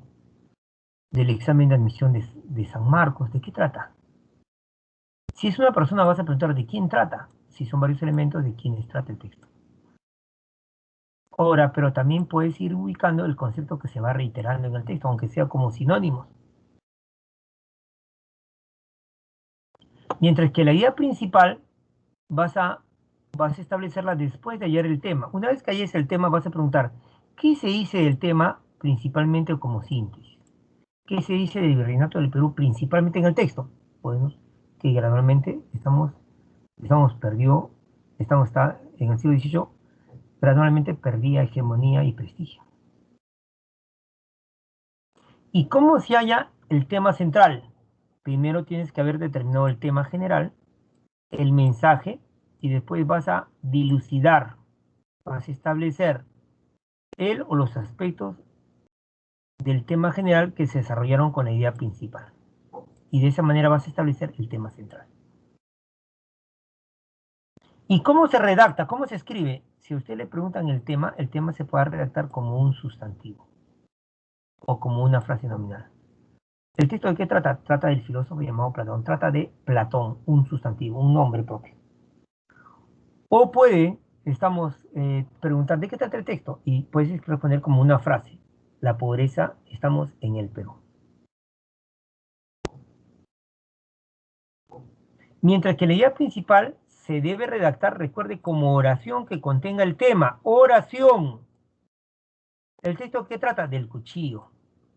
[SPEAKER 1] Del examen de admisión de San Marcos. ¿De qué trata? Si es una persona, vas a preguntar de quién trata. Si son varios elementos, de quiénes trata el texto. Ahora, pero también puedes ir ubicando el concepto que se va reiterando en el texto, aunque sea como sinónimos. Mientras que la idea principal vas a, vas a establecerla después de hallar el tema. Una vez que halles el tema, vas a preguntar, ¿qué se dice del tema principalmente como síntesis? ¿Qué se dice del virreinato del Perú principalmente en el texto? Podemos que gradualmente estamos perdió, está en el siglo XVIII, gradualmente perdía hegemonía y prestigio. ¿Y cómo se halla el tema central? Primero tienes que haber determinado el tema general, el mensaje, y después vas a dilucidar, vas a establecer el o los aspectos del tema general que se desarrollaron con la idea principal. Y de esa manera vas a establecer el tema central. ¿Y cómo se redacta? ¿Cómo se escribe? Si a usted le preguntan el tema se puede redactar como un sustantivo o como una frase nominal. ¿El texto de qué trata? Trata del filósofo llamado Platón. Trata de Platón, un sustantivo, un nombre propio. O puede, estamos preguntando, ¿de qué trata el texto? Y puedes responder como una frase. La pobreza, estamos en el Perú. Mientras que la idea principal se debe redactar, recuerde, como oración que contenga el tema. Oración. ¿El texto qué trata? Del cuchillo.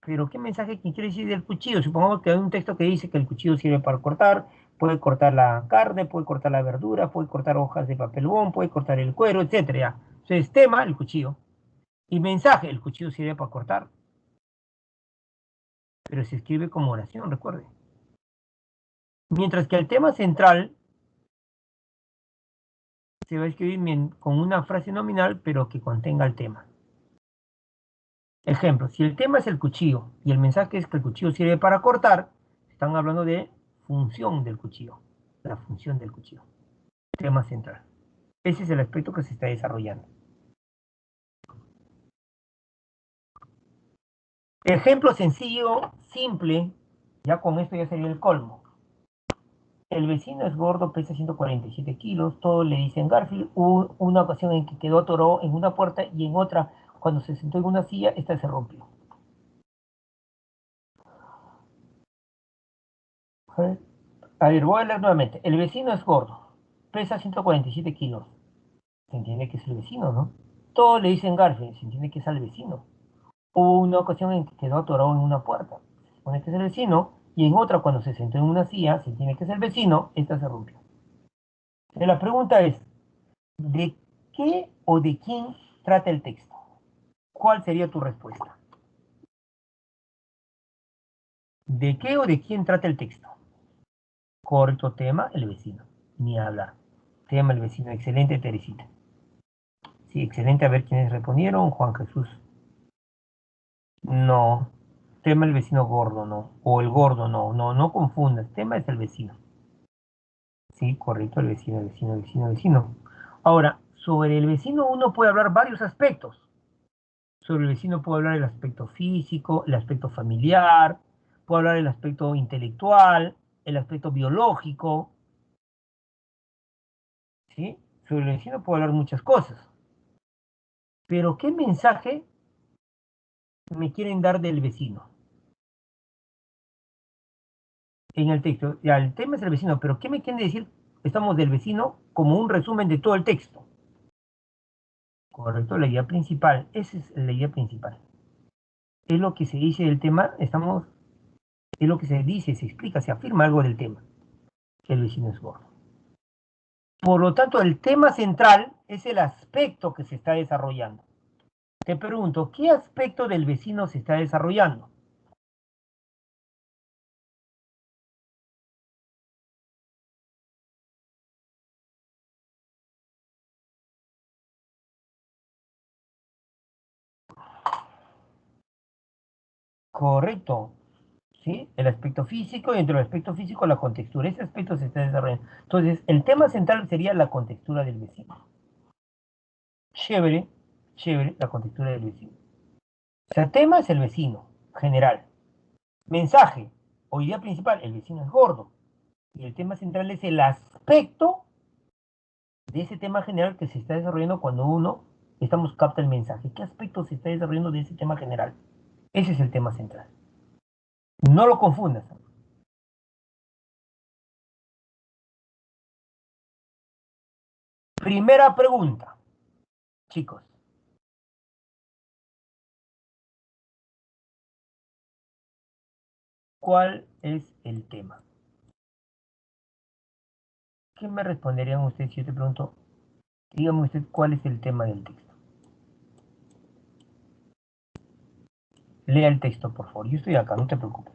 [SPEAKER 1] Pero ¿qué mensaje quiere decir del cuchillo? Supongamos que hay un texto que dice que el cuchillo sirve para cortar, puede cortar la carne, puede cortar la verdura, puede cortar hojas de papel bond, puede cortar el cuero, etc. Entonces, tema, el cuchillo. Y mensaje, el cuchillo sirve para cortar. Pero se escribe como oración, recuerde. Mientras que el tema central se va a escribir con una frase nominal, pero que contenga el tema. Ejemplo, si el tema es el cuchillo y el mensaje es que el cuchillo sirve para cortar, están hablando de función del cuchillo, la función del cuchillo, tema central. Ese es el aspecto que se está desarrollando. Ejemplo sencillo, simple, ya con esto ya sería el colmo. El vecino es gordo, pesa 147 kilos, todos le dicen Garfield. Hubo una ocasión en que quedó atorado en una puerta y en otra, cuando se sentó en una silla, esta se rompió. A ver, voy a leer nuevamente. El vecino es gordo, pesa 147 kilos. Se entiende que es el vecino, ¿no? Todos le dicen Garfield, se entiende que es al vecino. Hubo una ocasión en que quedó atorado en una puerta, se supone que es el vecino, y en otra, cuando se sentó en una silla, se entiende que es el vecino, esta se rompió. La pregunta es, ¿de qué o de quién trata el texto? ¿Cuál sería tu respuesta? ¿De qué o de quién trata el texto? Correcto tema, el vecino. Ni hablar. Tema el vecino. Excelente, Teresita. Sí, excelente. A ver quiénes respondieron. Juan Jesús. No. Tema el vecino gordo, no. O el gordo, no. No, no confundas. Tema es el vecino. Sí, correcto, el vecino, el vecino, el vecino, el vecino. Ahora, sobre el vecino uno puede hablar varios aspectos. Sobre el vecino puedo hablar del aspecto físico, el aspecto familiar, puedo hablar del aspecto intelectual, el aspecto biológico, ¿sí? Sobre el vecino puedo hablar muchas cosas. Pero ¿qué mensaje me quieren dar del vecino? En el texto, ya el tema es el vecino, pero ¿qué me quieren decir? Estamos del vecino como un resumen de todo el texto. Correcto, la idea principal. Esa es la idea principal. Es lo que se dice del tema, es lo que se dice, se explica, se afirma algo del tema. Que el vecino es gordo. Por lo tanto, el tema central es el aspecto que se está desarrollando. Te pregunto, ¿qué aspecto del vecino se está desarrollando? Correcto, ¿sí? El aspecto físico y dentro del aspecto físico la contextura. Ese aspecto se está desarrollando. Entonces, el tema central sería la contextura del vecino. Chévere, chévere, la contextura del vecino. O sea, el tema es el vecino, general. Mensaje o idea principal, el vecino es gordo. Y el tema central es el aspecto de ese tema general que se está desarrollando cuando estamos capta el mensaje. ¿Qué aspecto se está desarrollando de ese tema general? Ese es el tema central. No lo confundas. Primera pregunta, chicos. ¿Cuál es el tema? ¿Qué me responderían ustedes si yo te pregunto, dígame usted cuál es el tema del texto? Lea el texto, por favor. Yo estoy acá, no te preocupes.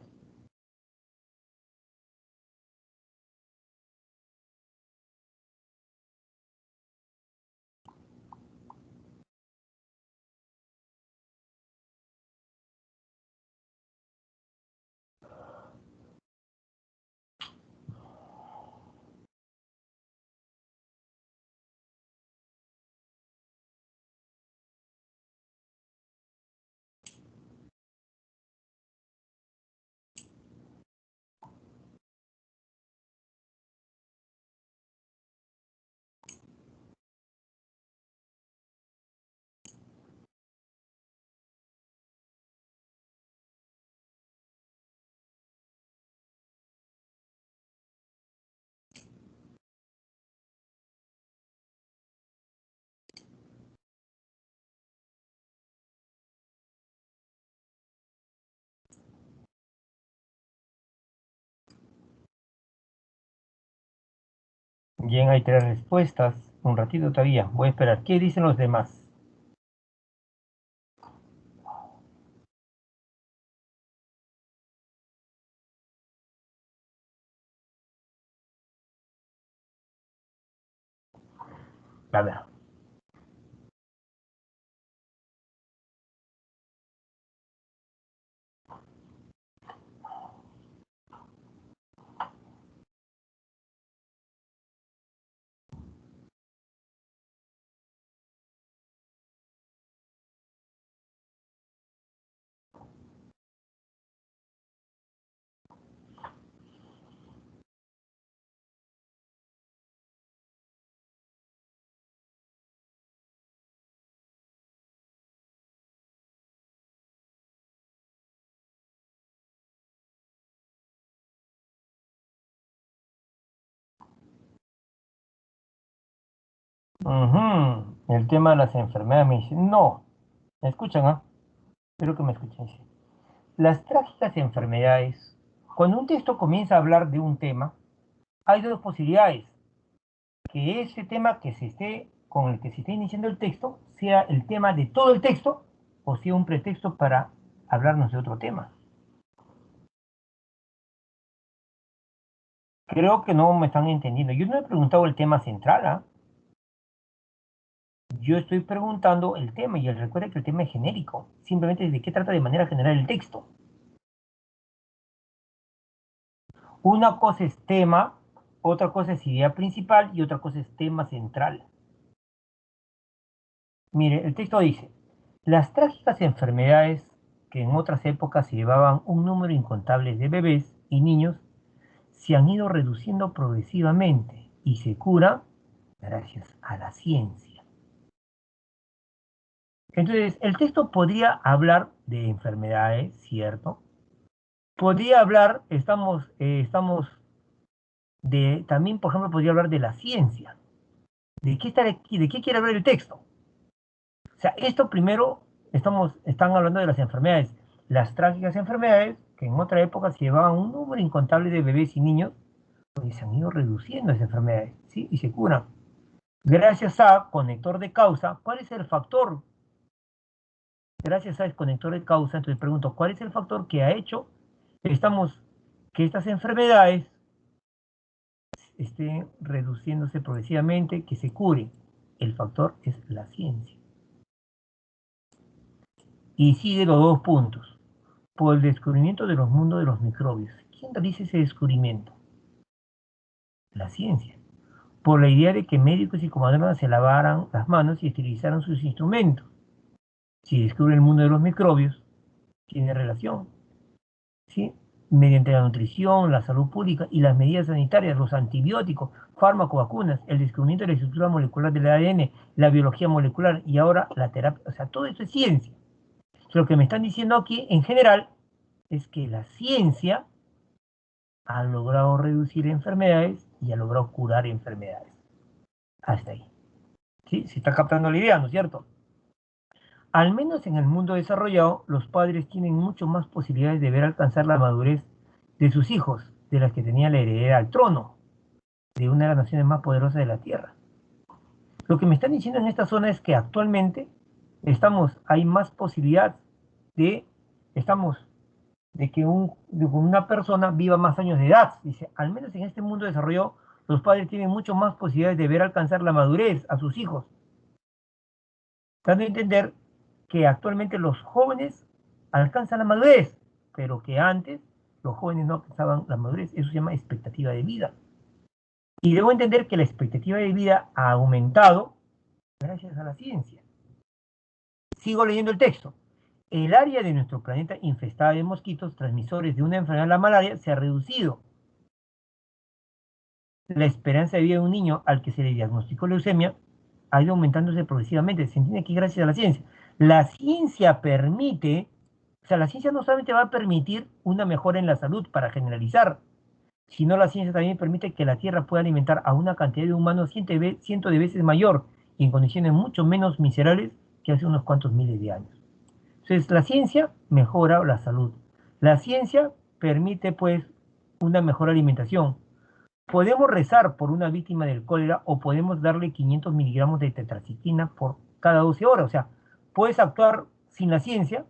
[SPEAKER 1] Bien, hay tres respuestas. Un ratito todavía. Voy a esperar. ¿Qué dicen los demás? A ver. Ujú. El tema de las enfermedades me dice, no. ¿Me escuchan, ah? Espero que me escuchen. Sí. Las trágicas enfermedades. Cuando un texto comienza a hablar de un tema, hay dos posibilidades. Que ese tema con el que se esté iniciando el texto sea el tema de todo el texto o sea un pretexto para hablarnos de otro tema. Creo que no me están entendiendo. Yo no he preguntado el tema central, ¿ah? Yo estoy preguntando el tema y recuerda que el tema es genérico. Simplemente de qué trata de manera general el texto. Una cosa es tema, otra cosa es idea principal y otra cosa es tema central. Mire, el texto dice, las trágicas enfermedades que en otras épocas se llevaban un número incontable de bebés y niños se han ido reduciendo progresivamente y se cura gracias a la ciencia. Entonces, el texto podría hablar de enfermedades, ¿cierto? Podría hablar, también, por ejemplo, podría hablar de la ciencia. ¿De qué quiere hablar el texto? O sea, esto primero, están hablando de las enfermedades, las trágicas enfermedades, que en otra época se llevaban un número incontable de bebés y niños, pues se han ido reduciendo esas enfermedades, ¿sí? Y se curan. Gracias a conector de causa, ¿cuál es el factor? Gracias a el conector de causa, entonces pregunto, ¿cuál es el factor que ha hecho que estas enfermedades estén reduciéndose progresivamente, que se curen? El factor es la ciencia. Y sigue los dos puntos. Por el descubrimiento de los mundos de los microbios. ¿Quién realiza ese descubrimiento? La ciencia. Por la idea de que médicos y comadronas se lavaran las manos y estilizaran sus instrumentos. Si descubre el mundo de los microbios, tiene relación, ¿sí? Mediante la nutrición, la salud pública y las medidas sanitarias, los antibióticos, fármacos, vacunas, el descubrimiento de la estructura molecular del ADN, la biología molecular y ahora la terapia, o sea, todo eso es ciencia. Lo que me están diciendo aquí, en general, es que la ciencia ha logrado reducir enfermedades y ha logrado curar enfermedades. Hasta ahí. ¿Sí? Se está captando la idea, ¿no es cierto? Al menos en el mundo desarrollado, los padres tienen mucho más posibilidades de ver alcanzar la madurez de sus hijos, de las que tenía la heredera al trono, de una de las naciones más poderosas de la Tierra. Lo que me están diciendo en esta zona es que actualmente hay más posibilidad de, estamos, de que una persona viva más años de edad. Dice, al menos en este mundo desarrollado, los padres tienen mucho más posibilidades de ver alcanzar la madurez a sus hijos, dando a entender que actualmente los jóvenes alcanzan la madurez, pero que antes los jóvenes no alcanzaban la madurez. Eso se llama expectativa de vida. Y debo entender que la expectativa de vida ha aumentado gracias a la ciencia. Sigo leyendo el texto. El área de nuestro planeta infestada de mosquitos transmisores de una enfermedad, la malaria, se ha reducido. La esperanza de vida de un niño al que se le diagnosticó leucemia ha ido aumentándose progresivamente. Se entiende que gracias a la ciencia. La ciencia permite, o sea, la ciencia no solamente va a permitir una mejora en la salud para generalizar, sino la ciencia también permite que la Tierra pueda alimentar a una cantidad de humanos cientos de veces mayor y en condiciones mucho menos miserables que hace unos cuantos miles de años. Entonces, la ciencia mejora la salud. La ciencia permite, pues, una mejor alimentación. Podemos rezar por una víctima del cólera o podemos darle 500 miligramos de tetracitina por cada 12 horas. O sea, puedes actuar sin la ciencia,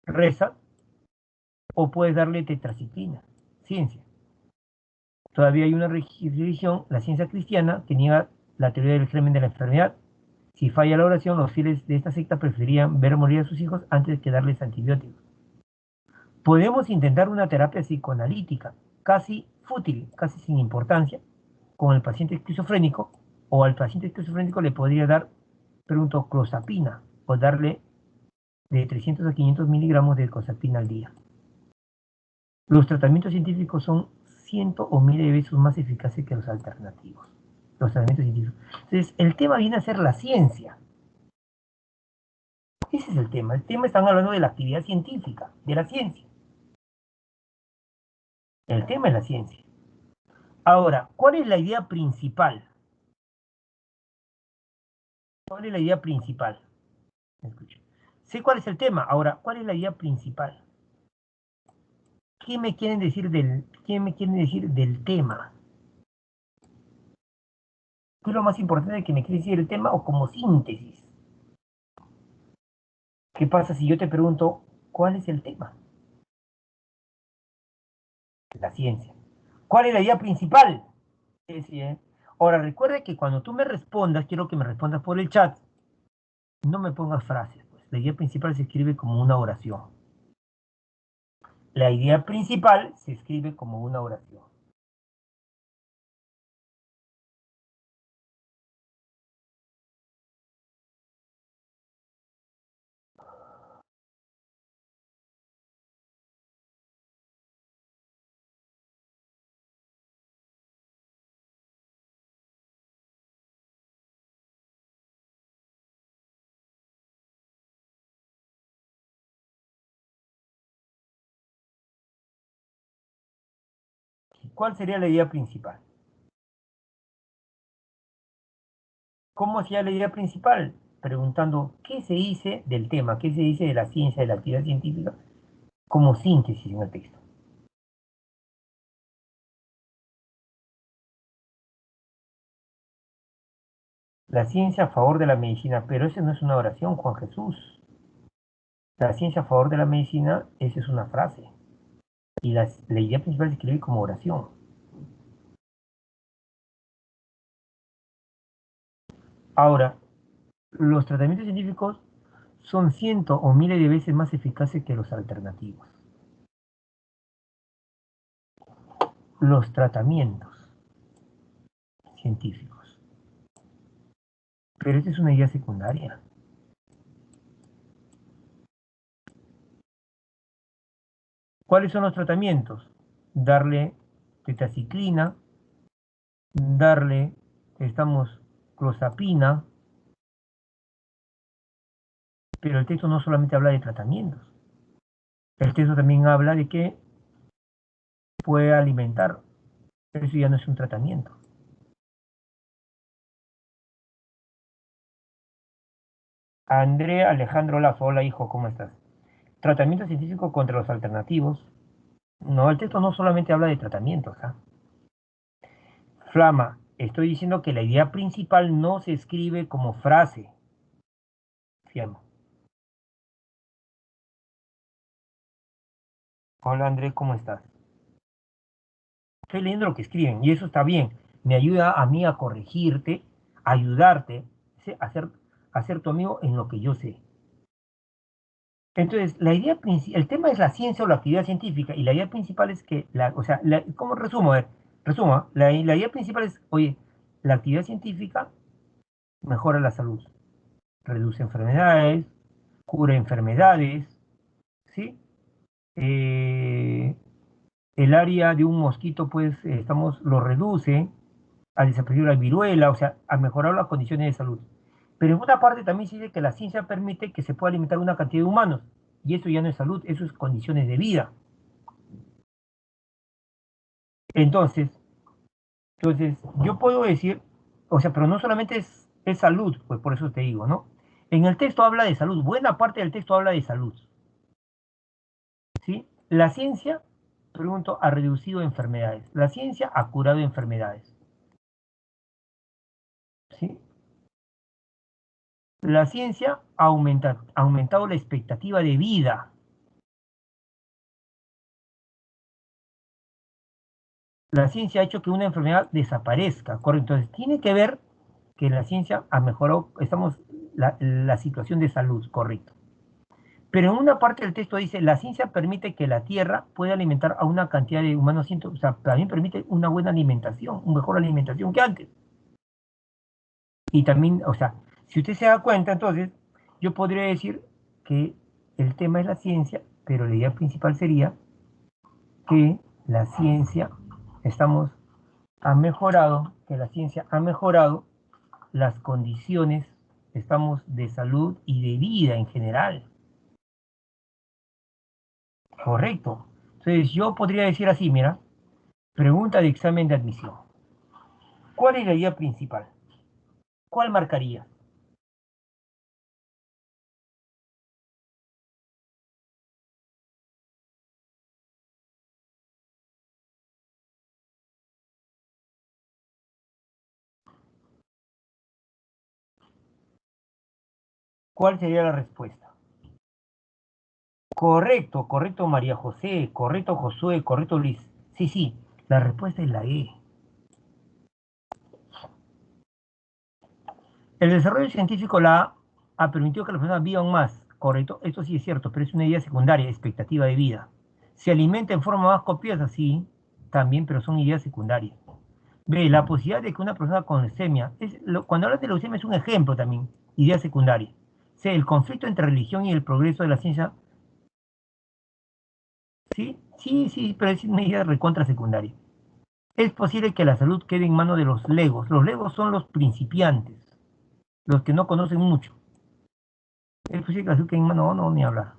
[SPEAKER 1] reza, o puedes darle tetracitina, ciencia. Todavía hay una religión, la ciencia cristiana, que niega la teoría del germen de la enfermedad. Si falla la oración, los fieles de esta secta preferían ver morir a sus hijos antes que darles antibióticos. Podemos intentar una terapia psicoanalítica, casi fútil, casi sin importancia, con el paciente esquizofrénico, o al paciente esquizofrénico le podría dar, pregunto, clozapina, o darle de 300 a 500 miligramos de clozapina al día. Los tratamientos científicos son cientos o miles de veces más eficaces que los alternativos. Los tratamientos científicos. Entonces, el tema viene a ser la ciencia. Ese es el tema. El tema están hablando de la actividad científica, de la ciencia. El tema es la ciencia. Ahora, ¿cuál es la idea principal? ¿Cuál es la idea principal? Escuchen. Sé cuál es el tema. Ahora, ¿cuál es la idea principal? ¿Qué me quieren decir del tema? ¿Qué es lo más importante que me quiere decir el tema o como síntesis? ¿Qué pasa si yo te pregunto cuál es el tema? La ciencia. ¿Cuál es la idea principal? Sí, ¿eh? Ahora, recuerda que cuando tú me respondas, quiero que me respondas por el chat, no me pongas frases, pues. La idea principal se escribe como una oración. La idea principal se escribe como una oración. ¿cuál sería la idea principal? ¿Cómo sería la idea principal? Preguntando, ¿qué se dice del tema? ¿Qué se dice de la ciencia, de la actividad científica? Como síntesis en el texto. La ciencia a favor de la medicina, pero esa no es una oración, Juan Jesús. La ciencia a favor de la medicina, esa es una frase. Y la idea principal se escribe como oración. Ahora, los tratamientos científicos son cientos o miles de veces más eficaces que los alternativos. Los tratamientos científicos. Pero esta es una idea secundaria. ¿Cuáles son los tratamientos? Darle tetraciclina, darle, clozapina, pero el texto no solamente habla de tratamientos. El texto también habla de que puede alimentar, pero eso ya no es un tratamiento. Andrea Alejandro Lazo, hola hijo, ¿cómo estás? Tratamiento científico contra los alternativos. No, el texto no solamente habla de tratamientos, ¿ah? Flama, estoy diciendo que la idea principal no se escribe como frase. Fiamma. Hola Andrés, ¿cómo estás? Estoy leyendo lo que escriben y eso está bien. Me ayuda a mí a corregirte, a ayudarte, ¿sí? A ser tu amigo en lo que yo sé. Entonces, el tema es la ciencia o la actividad científica y la idea principal es que, ¿cómo resumo? A ver, resumo, ¿ah? La idea principal es, oye, la actividad científica mejora la salud, reduce enfermedades, cura enfermedades, ¿sí? Eh, el área de un mosquito, pues, lo reduce, a desaparecer la viruela, o sea, a mejorar las condiciones de salud. Pero en otra parte también se dice que la ciencia permite que se pueda alimentar una cantidad de humanos, y eso ya no es salud, eso es condiciones de vida. Entonces, yo puedo decir, o sea, pero no solamente es salud, pues por eso te digo, ¿no? En el texto habla de salud, buena parte del texto habla de salud, ¿sí? La ciencia, pregunto, ha reducido enfermedades, la ciencia ha curado enfermedades, ¿sí? La ciencia ha aumentado la expectativa de vida. La ciencia ha hecho que una enfermedad desaparezca, correcto. Entonces, tiene que ver que la ciencia ha mejorado, la situación de salud, correcto. Pero en una parte del texto dice, la ciencia permite que la Tierra pueda alimentar a una cantidad de humanos, o sea, también permite una buena alimentación, una mejor alimentación que antes. Y también, o sea, si usted se da cuenta, entonces, yo podría decir que el tema es la ciencia, pero la idea principal sería que la ciencia, estamos, ha mejorado, que la ciencia ha mejorado las condiciones, de salud y de vida en general. Correcto. Entonces yo podría decir así, mira, pregunta de examen de admisión. ¿Cuál es la idea principal? ¿Cuál marcaría? ¿Cuál sería la respuesta? Correcto, correcto María José, correcto Josué, correcto Luis. Sí, sí, la respuesta es la E. El desarrollo científico ha permitido que las personas vivan más. Correcto, esto sí es cierto, pero es una idea secundaria, expectativa de vida. Se alimenta en forma más copiosa, sí, también, pero son ideas secundarias. Ve, la posibilidad de que una persona con leucemia, cuando hablas de leucemia es un ejemplo también, idea secundaria. C, el conflicto entre religión y el progreso de la ciencia, sí, sí, sí, pero es una idea recontra secundaria. Es posible que la salud quede en manos de los legos. Los legos son los principiantes, los que no conocen mucho. Es posible que la salud quede en manos, no, ni hablar.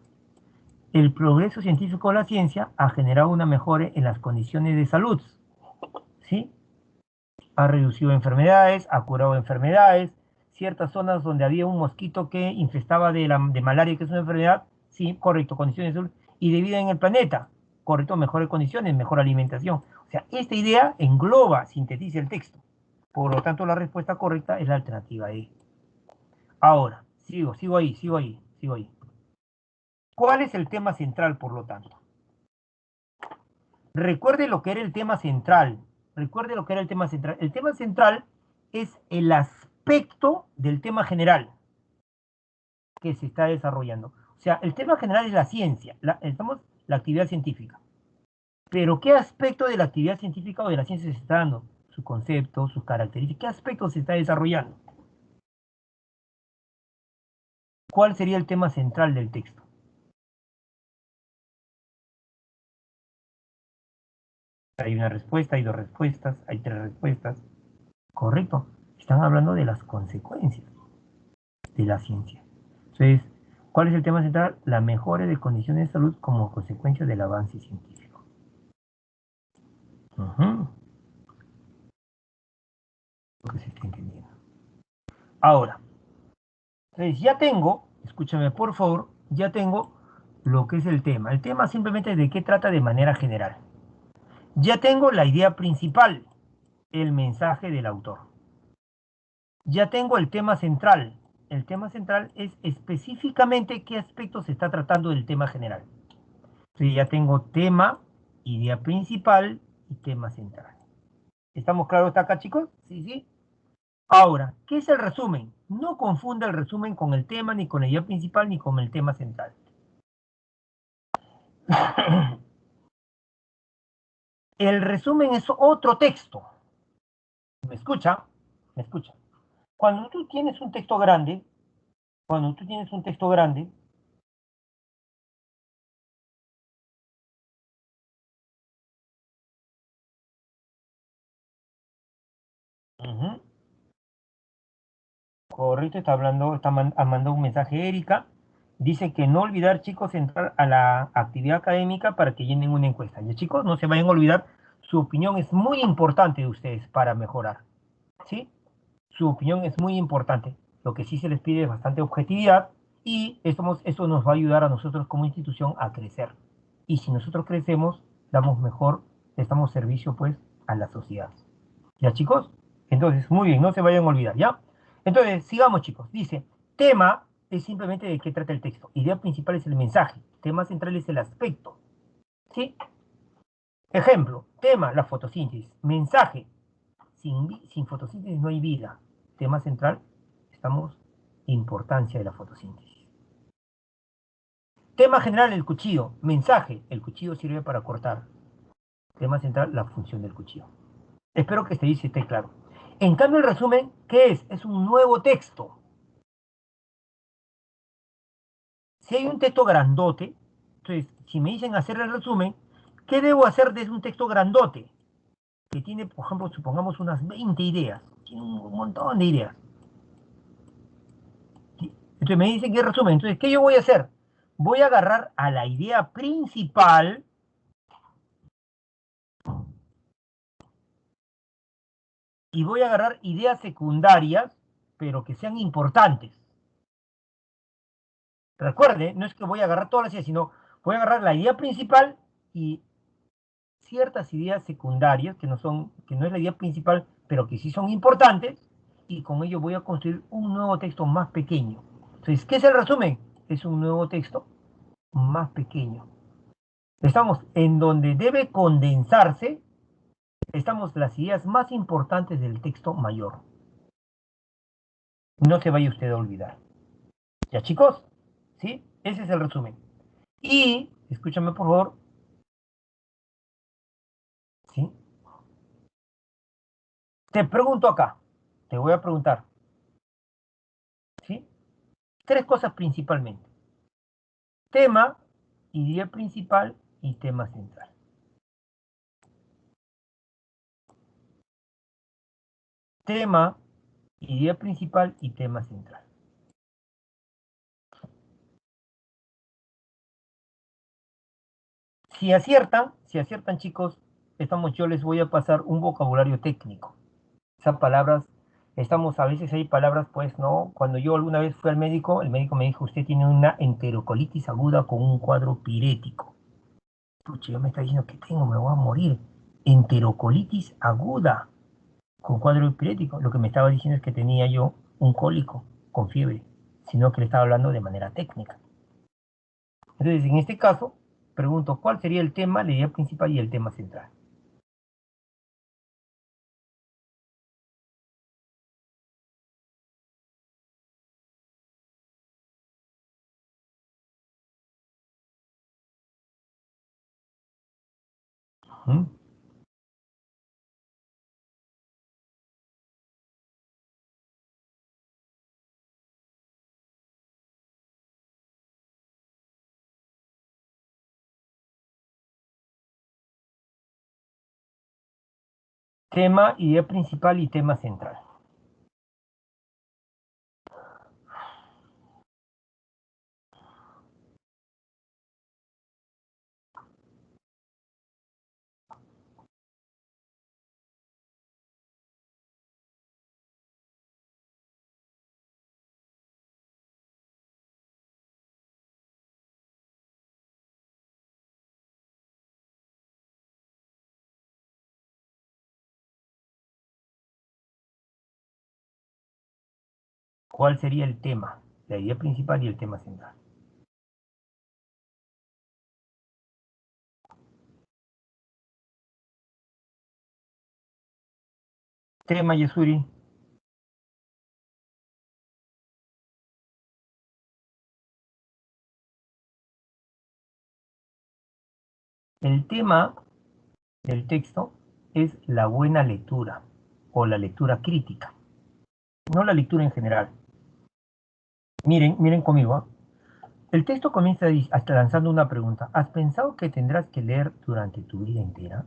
[SPEAKER 1] El progreso científico de la ciencia ha generado una mejora en las condiciones de salud. ¿sí? Ha reducido enfermedades, ha curado enfermedades, ciertas zonas donde había un mosquito que infestaba de malaria, que es una enfermedad, sí, correcto, condiciones de salud, y de vida en el planeta, correcto, mejores condiciones, mejor alimentación. O sea, esta idea engloba, sintetiza el texto. Por lo tanto, la respuesta correcta es la alternativa E. Ahora, sigo ahí. ¿Cuál es el tema central, por lo tanto? Recuerde lo que era el tema central. Recuerde lo que era el tema central. El tema central es el aspecto del tema general que se está desarrollando. O sea, el tema general es la ciencia, la actividad científica. Pero ¿qué aspecto de la actividad científica o de la ciencia se está dando? Su concepto, sus características, ¿qué aspecto se está desarrollando? ¿Cuál sería el tema central del texto? Hay una respuesta, hay dos respuestas, hay tres respuestas. Correcto. Están hablando de las consecuencias de la ciencia. Entonces, ¿cuál es el tema central? La mejora de condiciones de salud como consecuencia del avance científico. Ujú. Lo que se está entendiendo. Ahora, entonces ya tengo, escúchame por favor, ya tengo lo que es el tema. El tema simplemente de qué trata de manera general. Ya tengo la idea principal, el mensaje del autor. Ya tengo el tema central. El tema central es específicamente qué aspecto se está tratando del tema general. Entonces ya tengo tema, idea principal y tema central. ¿Estamos claros hasta acá, chicos? Sí, sí. Ahora, ¿qué es el resumen? No confunda el resumen con el tema, ni con la idea principal, ni con el tema central. El resumen es otro texto. ¿Me escucha? ¿Me escucha? Cuando tú tienes un texto grande, cuando tú tienes un texto grande, uh-huh, correcto, está hablando, ha mandado un mensaje Erika. Dice que no olvidar, chicos, entrar a la actividad académica para que llenen una encuesta. Y chicos, no se vayan a olvidar, su opinión es muy importante de ustedes para mejorar. ¿Sí? Su opinión es muy importante. Lo que sí se les pide es bastante objetividad y esto nos va a ayudar a nosotros como institución a crecer. Y si nosotros crecemos, damos mejor, estamos servicio pues a la sociedad. ¿Ya, chicos? Entonces, muy bien, no se vayan a olvidar, ¿ya? Entonces, sigamos, chicos. Dice, tema es simplemente de qué trata el texto. Idea principal es el mensaje. Tema central es el aspecto. ¿Sí? Ejemplo, tema, la fotosíntesis. Mensaje, sin fotosíntesis no hay vida. Tema central, estamos, importancia de la fotosíntesis. Tema general, el cuchillo. Mensaje, el cuchillo sirve para cortar. Tema central, la función del cuchillo. Espero que esté claro. En cambio, el resumen, ¿qué es? Es un nuevo texto. Si hay un texto grandote, entonces, si me dicen hacer el resumen, ¿qué debo hacer desde un texto grandote? Que tiene, por ejemplo, supongamos unas 20 ideas. Tiene un montón de ideas. Entonces me dicen que resumen. Entonces, ¿qué yo voy a hacer? Voy a agarrar a la idea principal y voy a agarrar ideas secundarias, pero que sean importantes. Recuerde, no es que voy a agarrar todas las ideas, sino voy a agarrar la idea principal y ciertas ideas secundarias que no es la idea principal, pero que sí son importantes, y con ello voy a construir un nuevo texto más pequeño. Entonces, ¿qué es el resumen? Es un nuevo texto más pequeño. Estamos en donde debe condensarse, estamos las ideas más importantes del texto mayor. No se vaya usted a olvidar. ¿Ya, chicos? ¿Sí? Ese es el resumen. Y, escúchame por favor, ¿sí? Te pregunto acá, te voy a preguntar, ¿sí? Tres cosas principalmente. Tema, idea principal y tema central. Tema, idea principal y tema central. Si aciertan chicos, yo les voy a pasar un vocabulario técnico. Esas palabras, a veces hay palabras, pues, ¿no? Cuando yo alguna vez fui al médico, el médico me dijo, usted tiene una enterocolitis aguda con un cuadro pirético. Pucha, yo me está diciendo que tengo, me voy a morir. Enterocolitis aguda con cuadro pirético. Lo que me estaba diciendo es que tenía yo un cólico con fiebre, sino que le estaba hablando de manera técnica. Entonces, en este caso, pregunto, ¿cuál sería el tema, la idea principal y el tema central? ¿Mm? Tema, idea principal y tema central. ¿Cuál sería el tema? La idea principal y el tema central. Tema, Yesuri. El tema del texto es la buena lectura o la lectura crítica, no la lectura en general. Miren, miren conmigo. El texto comienza hasta lanzando una pregunta. ¿Has pensado que tendrás que leer durante tu vida entera?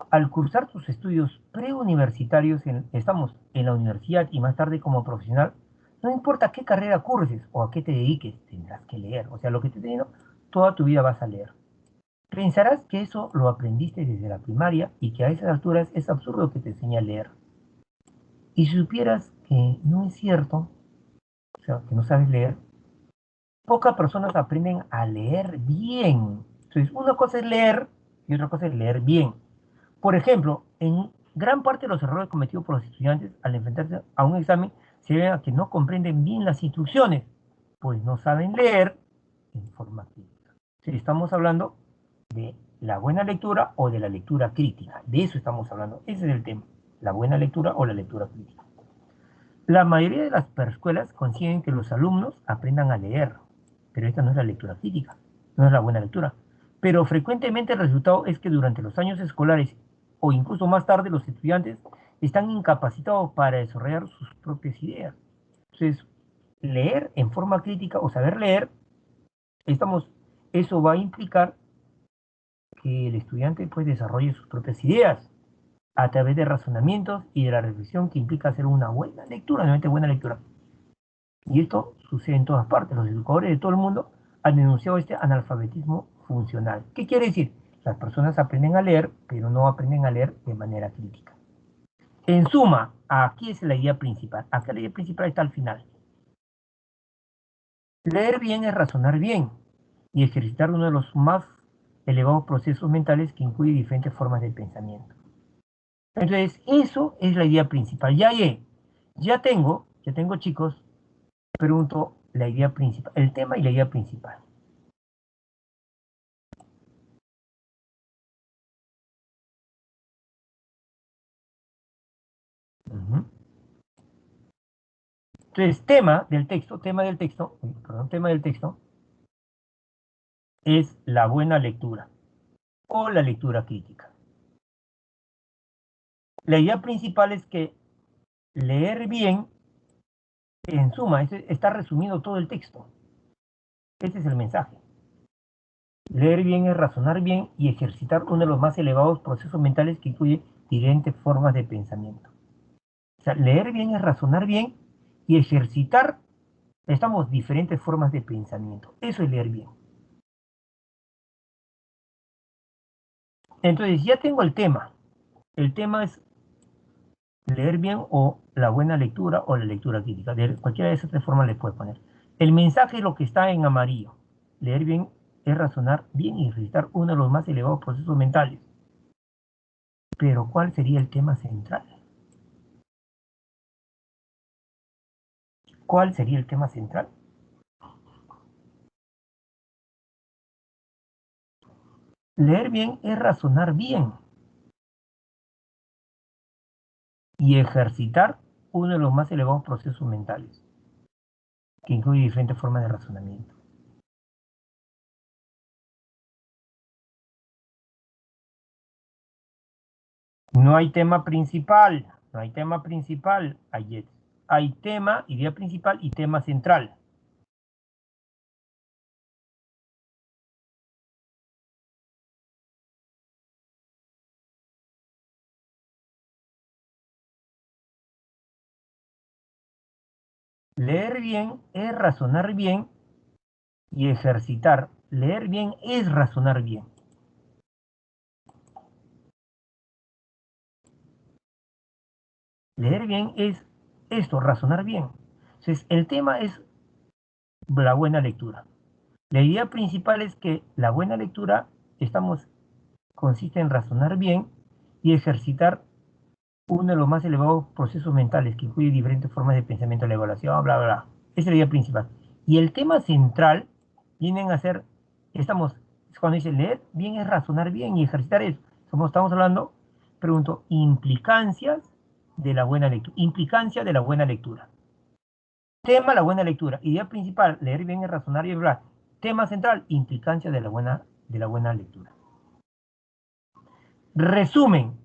[SPEAKER 1] Al cursar tus estudios preuniversitarios, estamos en la universidad y más tarde como profesional, no importa qué carrera curses o a qué te dediques, tendrás que leer. O sea, lo que te digo, toda tu vida vas a leer. Pensarás que eso lo aprendiste desde la primaria y que a esas alturas es absurdo que te enseñe a leer. Y si supieras que no es cierto, o sea, que no sabes leer, pocas personas aprenden a leer bien. Entonces, una cosa es leer y otra cosa es leer bien. Por ejemplo, en gran parte de los errores cometidos por los estudiantes al enfrentarse a un examen se deben a que no comprenden bien las instrucciones, pues no saben leer en forma crítica. Si estamos hablando de la buena lectura o de la lectura crítica, de eso estamos hablando, ese es el tema, la buena lectura o la lectura crítica. La mayoría de las escuelas consiguen que los alumnos aprendan a leer, pero esta no es la lectura crítica, no es la buena lectura. Pero frecuentemente el resultado es que durante los años escolares o incluso más tarde los estudiantes están incapacitados para desarrollar sus propias ideas. Entonces, leer en forma crítica o saber leer, estamos, eso va a implicar que el estudiante pues desarrolle sus propias ideas a través de razonamientos y de la reflexión que implica hacer una buena lectura, realmente buena lectura. Y esto sucede en todas partes. Los educadores de todo el mundo han denunciado este analfabetismo funcional. ¿Qué quiere decir? Las personas aprenden a leer, pero no aprenden a leer de manera crítica. En suma, aquí es la idea principal. Acá la idea principal está al final. Leer bien es razonar bien y ejercitar uno de los más elevados procesos mentales que incluye diferentes formas de pensamiento. Entonces, eso es la idea principal. Ya tengo chicos, pregunto la idea principal, el tema y la idea principal. Ujú. Entonces, tema del texto es la buena lectura o la lectura crítica. La idea principal es que leer bien, en suma, está resumido todo el texto. Ese es el mensaje. Leer bien es razonar bien y ejercitar uno de los más elevados procesos mentales que incluye diferentes formas de pensamiento. O sea, leer bien es razonar bien y ejercitar, estamos, diferentes formas de pensamiento. Eso es leer bien. Entonces ya tengo el tema. El tema es leer bien o la buena lectura o la lectura crítica. De cualquiera de esas tres formas le puedes poner. El mensaje es lo que está en amarillo. Leer bien es razonar bien y ejercitar uno de los más elevados procesos mentales. Pero ¿cuál sería el tema central? ¿Cuál sería el tema central? Leer bien es razonar bien y ejercitar uno de los más elevados procesos mentales, que incluye diferentes formas de razonamiento. No hay tema principal, no hay tema principal, hay tema, idea principal y tema central. Leer bien es razonar bien y ejercitar. Leer bien es razonar bien. Leer bien es esto, razonar bien. Entonces, el tema es la buena lectura. La idea principal es que la buena lectura consiste en razonar bien y ejercitar uno de los más elevados procesos mentales que incluye diferentes formas de pensamiento, la evaluación, bla, bla, bla. Esa es la idea principal. Y el tema central vienen a ser, cuando dice leer bien es razonar bien y ejercitar eso. Como estamos hablando, pregunto, implicancias de la buena lectura. Implicancia de la buena lectura. Tema, la buena lectura. Idea principal, leer bien es razonar y hablar. Tema central, implicancia de la buena lectura. Resumen,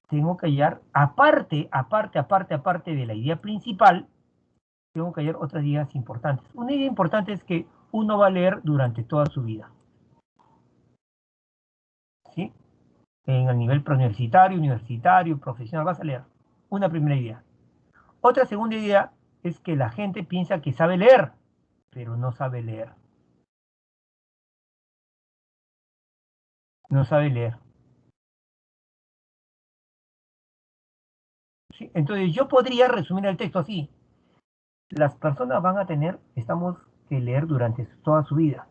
[SPEAKER 1] tengo que hallar, aparte de la idea principal, tengo que hallar otras ideas importantes. Una idea importante es que uno va a leer durante toda su vida, ¿sí? En el nivel preuniversitario, universitario, profesional, vas a leer. Una primera idea. Otra segunda idea es que la gente piensa que sabe leer, pero no sabe leer. No sabe leer. ¿Sí? Entonces yo podría resumir el texto así. Las personas van a estamos que leer durante toda su vida,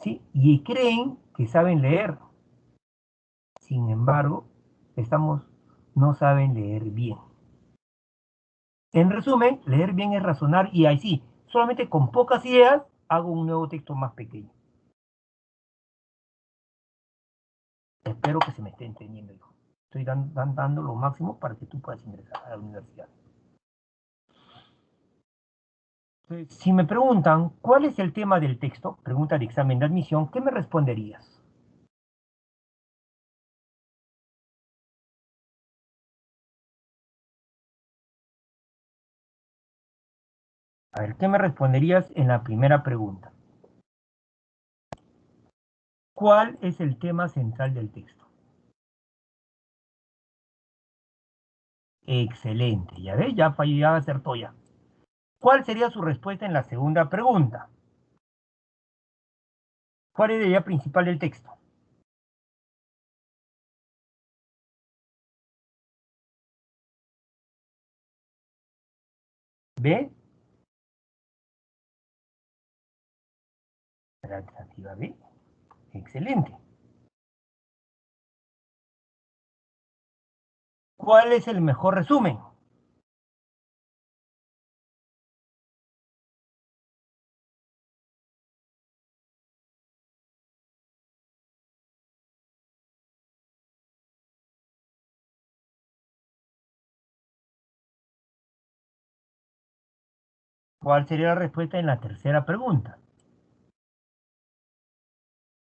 [SPEAKER 1] ¿sí? Y creen que saben leer. Sin embargo, no saben leer bien. En resumen, leer bien es razonar y ahí sí, solamente con pocas ideas hago un nuevo texto más pequeño. Espero que se me esté entendiendo, hijo. Estoy dando lo máximo para que tú puedas ingresar a la universidad. Entonces, si me preguntan cuál es el tema del texto, pregunta de examen de admisión, ¿qué me responderías? A ver, ¿qué me responderías en la primera pregunta? ¿Cuál es el tema central del texto? Excelente, ya ves, ya falló, ya acertó ya. ¿Cuál sería su respuesta en la segunda pregunta? ¿Cuál es la idea principal del texto? ¿B? La alternativa B. Excelente. ¿Cuál es el mejor resumen? ¿Cuál sería la respuesta en la tercera pregunta?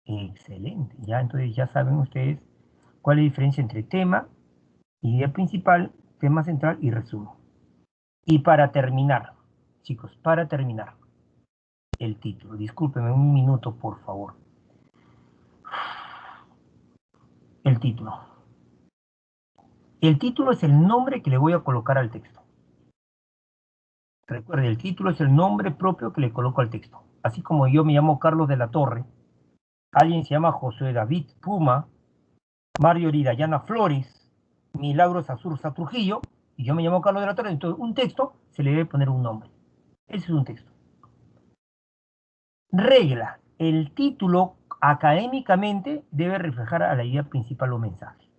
[SPEAKER 1] Excelente. Ya, entonces ya saben ustedes cuál es la diferencia entre tema, idea principal, tema central y resumen. Y para terminar, chicos, para terminar, el título. Discúlpenme un minuto, por favor. El título. El título es el nombre que le voy a colocar al texto. Recuerde, el título es el nombre propio que le coloco al texto. Así como yo me llamo Carlos de la Torre, alguien se llama José David Puma, Marjorie Dayana Flores, Milagros Azurza Trujillo, y yo me llamo Carlos de la Torre. Entonces, un texto se le debe poner un nombre. Ese es un texto. Regla. El título académicamente debe reflejar a la idea principal o mensaje.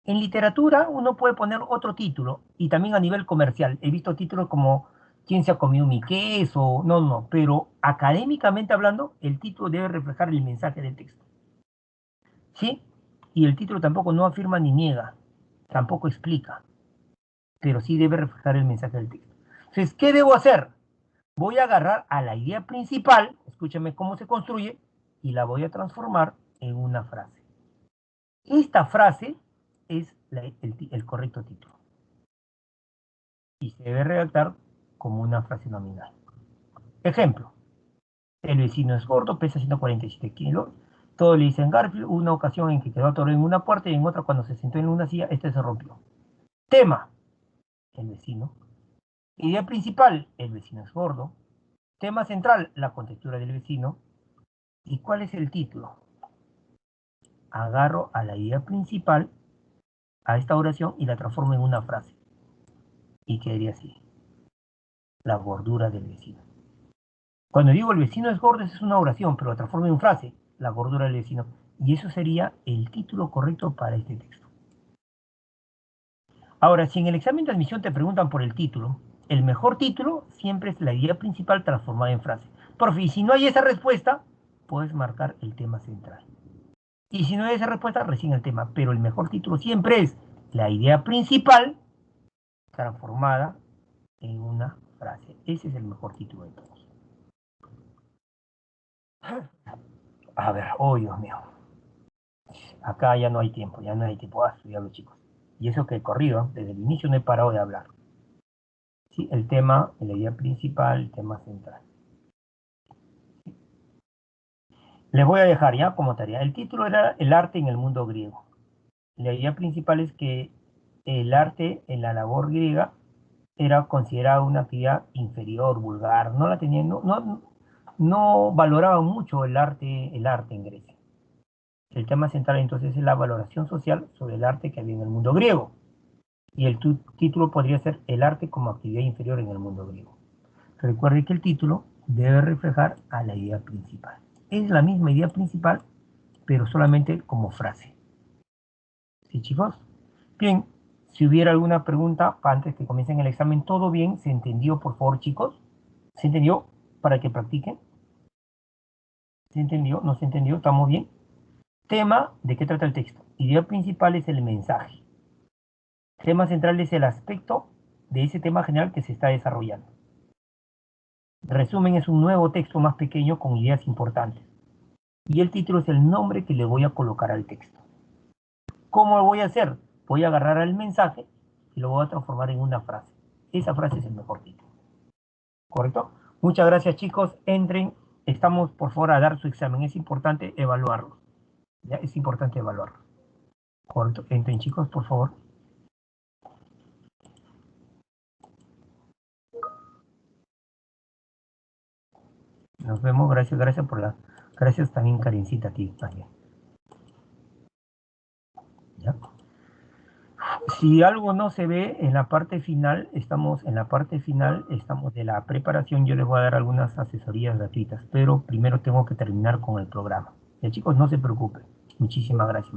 [SPEAKER 1] En literatura uno puede poner otro título y también a nivel comercial. He visto títulos como ¿Quién se ha comido mi queso? No, pero académicamente hablando, el título debe reflejar el mensaje del texto. ¿Sí? Y el título tampoco no afirma ni niega, tampoco explica, pero sí debe reflejar el mensaje del texto. Entonces, ¿qué debo hacer? Voy a agarrar a la idea principal, escúchame cómo se construye, y la voy a transformar en una frase. Esta frase es el correcto título y se debe redactar como una frase nominal. Ejemplo, el vecino es gordo, pesa 147 kilos. Todos le dicen Garfield, una ocasión en que quedó atorado en una puerta y en otra cuando se sentó en una silla, este se rompió. Tema, el vecino. Idea principal, el vecino es gordo. Tema central, la contextura del vecino. ¿Y cuál es el título? Agarro a la idea principal, a esta oración, y la transformo en una frase. Y quedaría así. La gordura del vecino. Cuando digo el vecino es gordo, esa es una oración, pero la transformo en frase. La gordura del vecino. Y eso sería el título correcto para este texto. Ahora, si en el examen de admisión te preguntan por el título, el mejor título siempre es la idea principal transformada en frase. Profe, y si no hay esa respuesta, puedes marcar el tema central. Y si no hay esa respuesta, recién el tema. Pero el mejor título siempre es la idea principal transformada en una frase. Ese es el mejor título de todos. A ver, oh Dios mío. Acá ya no hay tiempo, ya no hay tiempo. Ah, estudiar los chicos. Y eso que he corrido, desde el inicio no he parado de hablar. Sí, el tema, la idea principal, el tema central. Les voy a dejar ya como tarea. El título era El arte en el mundo griego. La idea principal es que el arte en la labor griega era considerado una actividad inferior, vulgar. No la tenían, no valoraban mucho el arte en Grecia. El tema central entonces es la valoración social sobre el arte que había en el mundo griego. Y el título podría ser El arte como actividad inferior en el mundo griego. Recuerde que el título debe reflejar a la idea principal. Es la misma idea principal, pero solamente como frase. ¿Sí, chicos? Bien, si hubiera alguna pregunta antes que comiencen el examen, ¿todo bien? ¿Se entendió, por favor, chicos? ¿Se entendió? Para que practiquen. ¿Se entendió? ¿No se entendió? ¿Estamos bien? Tema, ¿de qué trata el texto? Idea principal es el mensaje. Tema central es el aspecto de ese tema general que se está desarrollando. Resumen es un nuevo texto más pequeño con ideas importantes. Y el título es el nombre que le voy a colocar al texto. ¿Cómo lo voy a hacer? Voy a agarrar el mensaje y lo voy a transformar en una frase. Esa frase es el mejor título. ¿Correcto? Muchas gracias, chicos. Entren. Estamos, por favor, a dar su examen. Es importante evaluarlo. ¿Ya? Es importante evaluarlo. ¿Correcto? Entren, chicos, por favor. Nos vemos. Gracias, gracias por la... Gracias también, Karencita, a ti también. ¿Ya? Si algo no se ve en la parte final, estamos de la preparación. Yo les voy a dar algunas asesorías gratuitas, pero primero tengo que terminar con el programa. Ya, chicos, no se preocupen. Muchísimas gracias.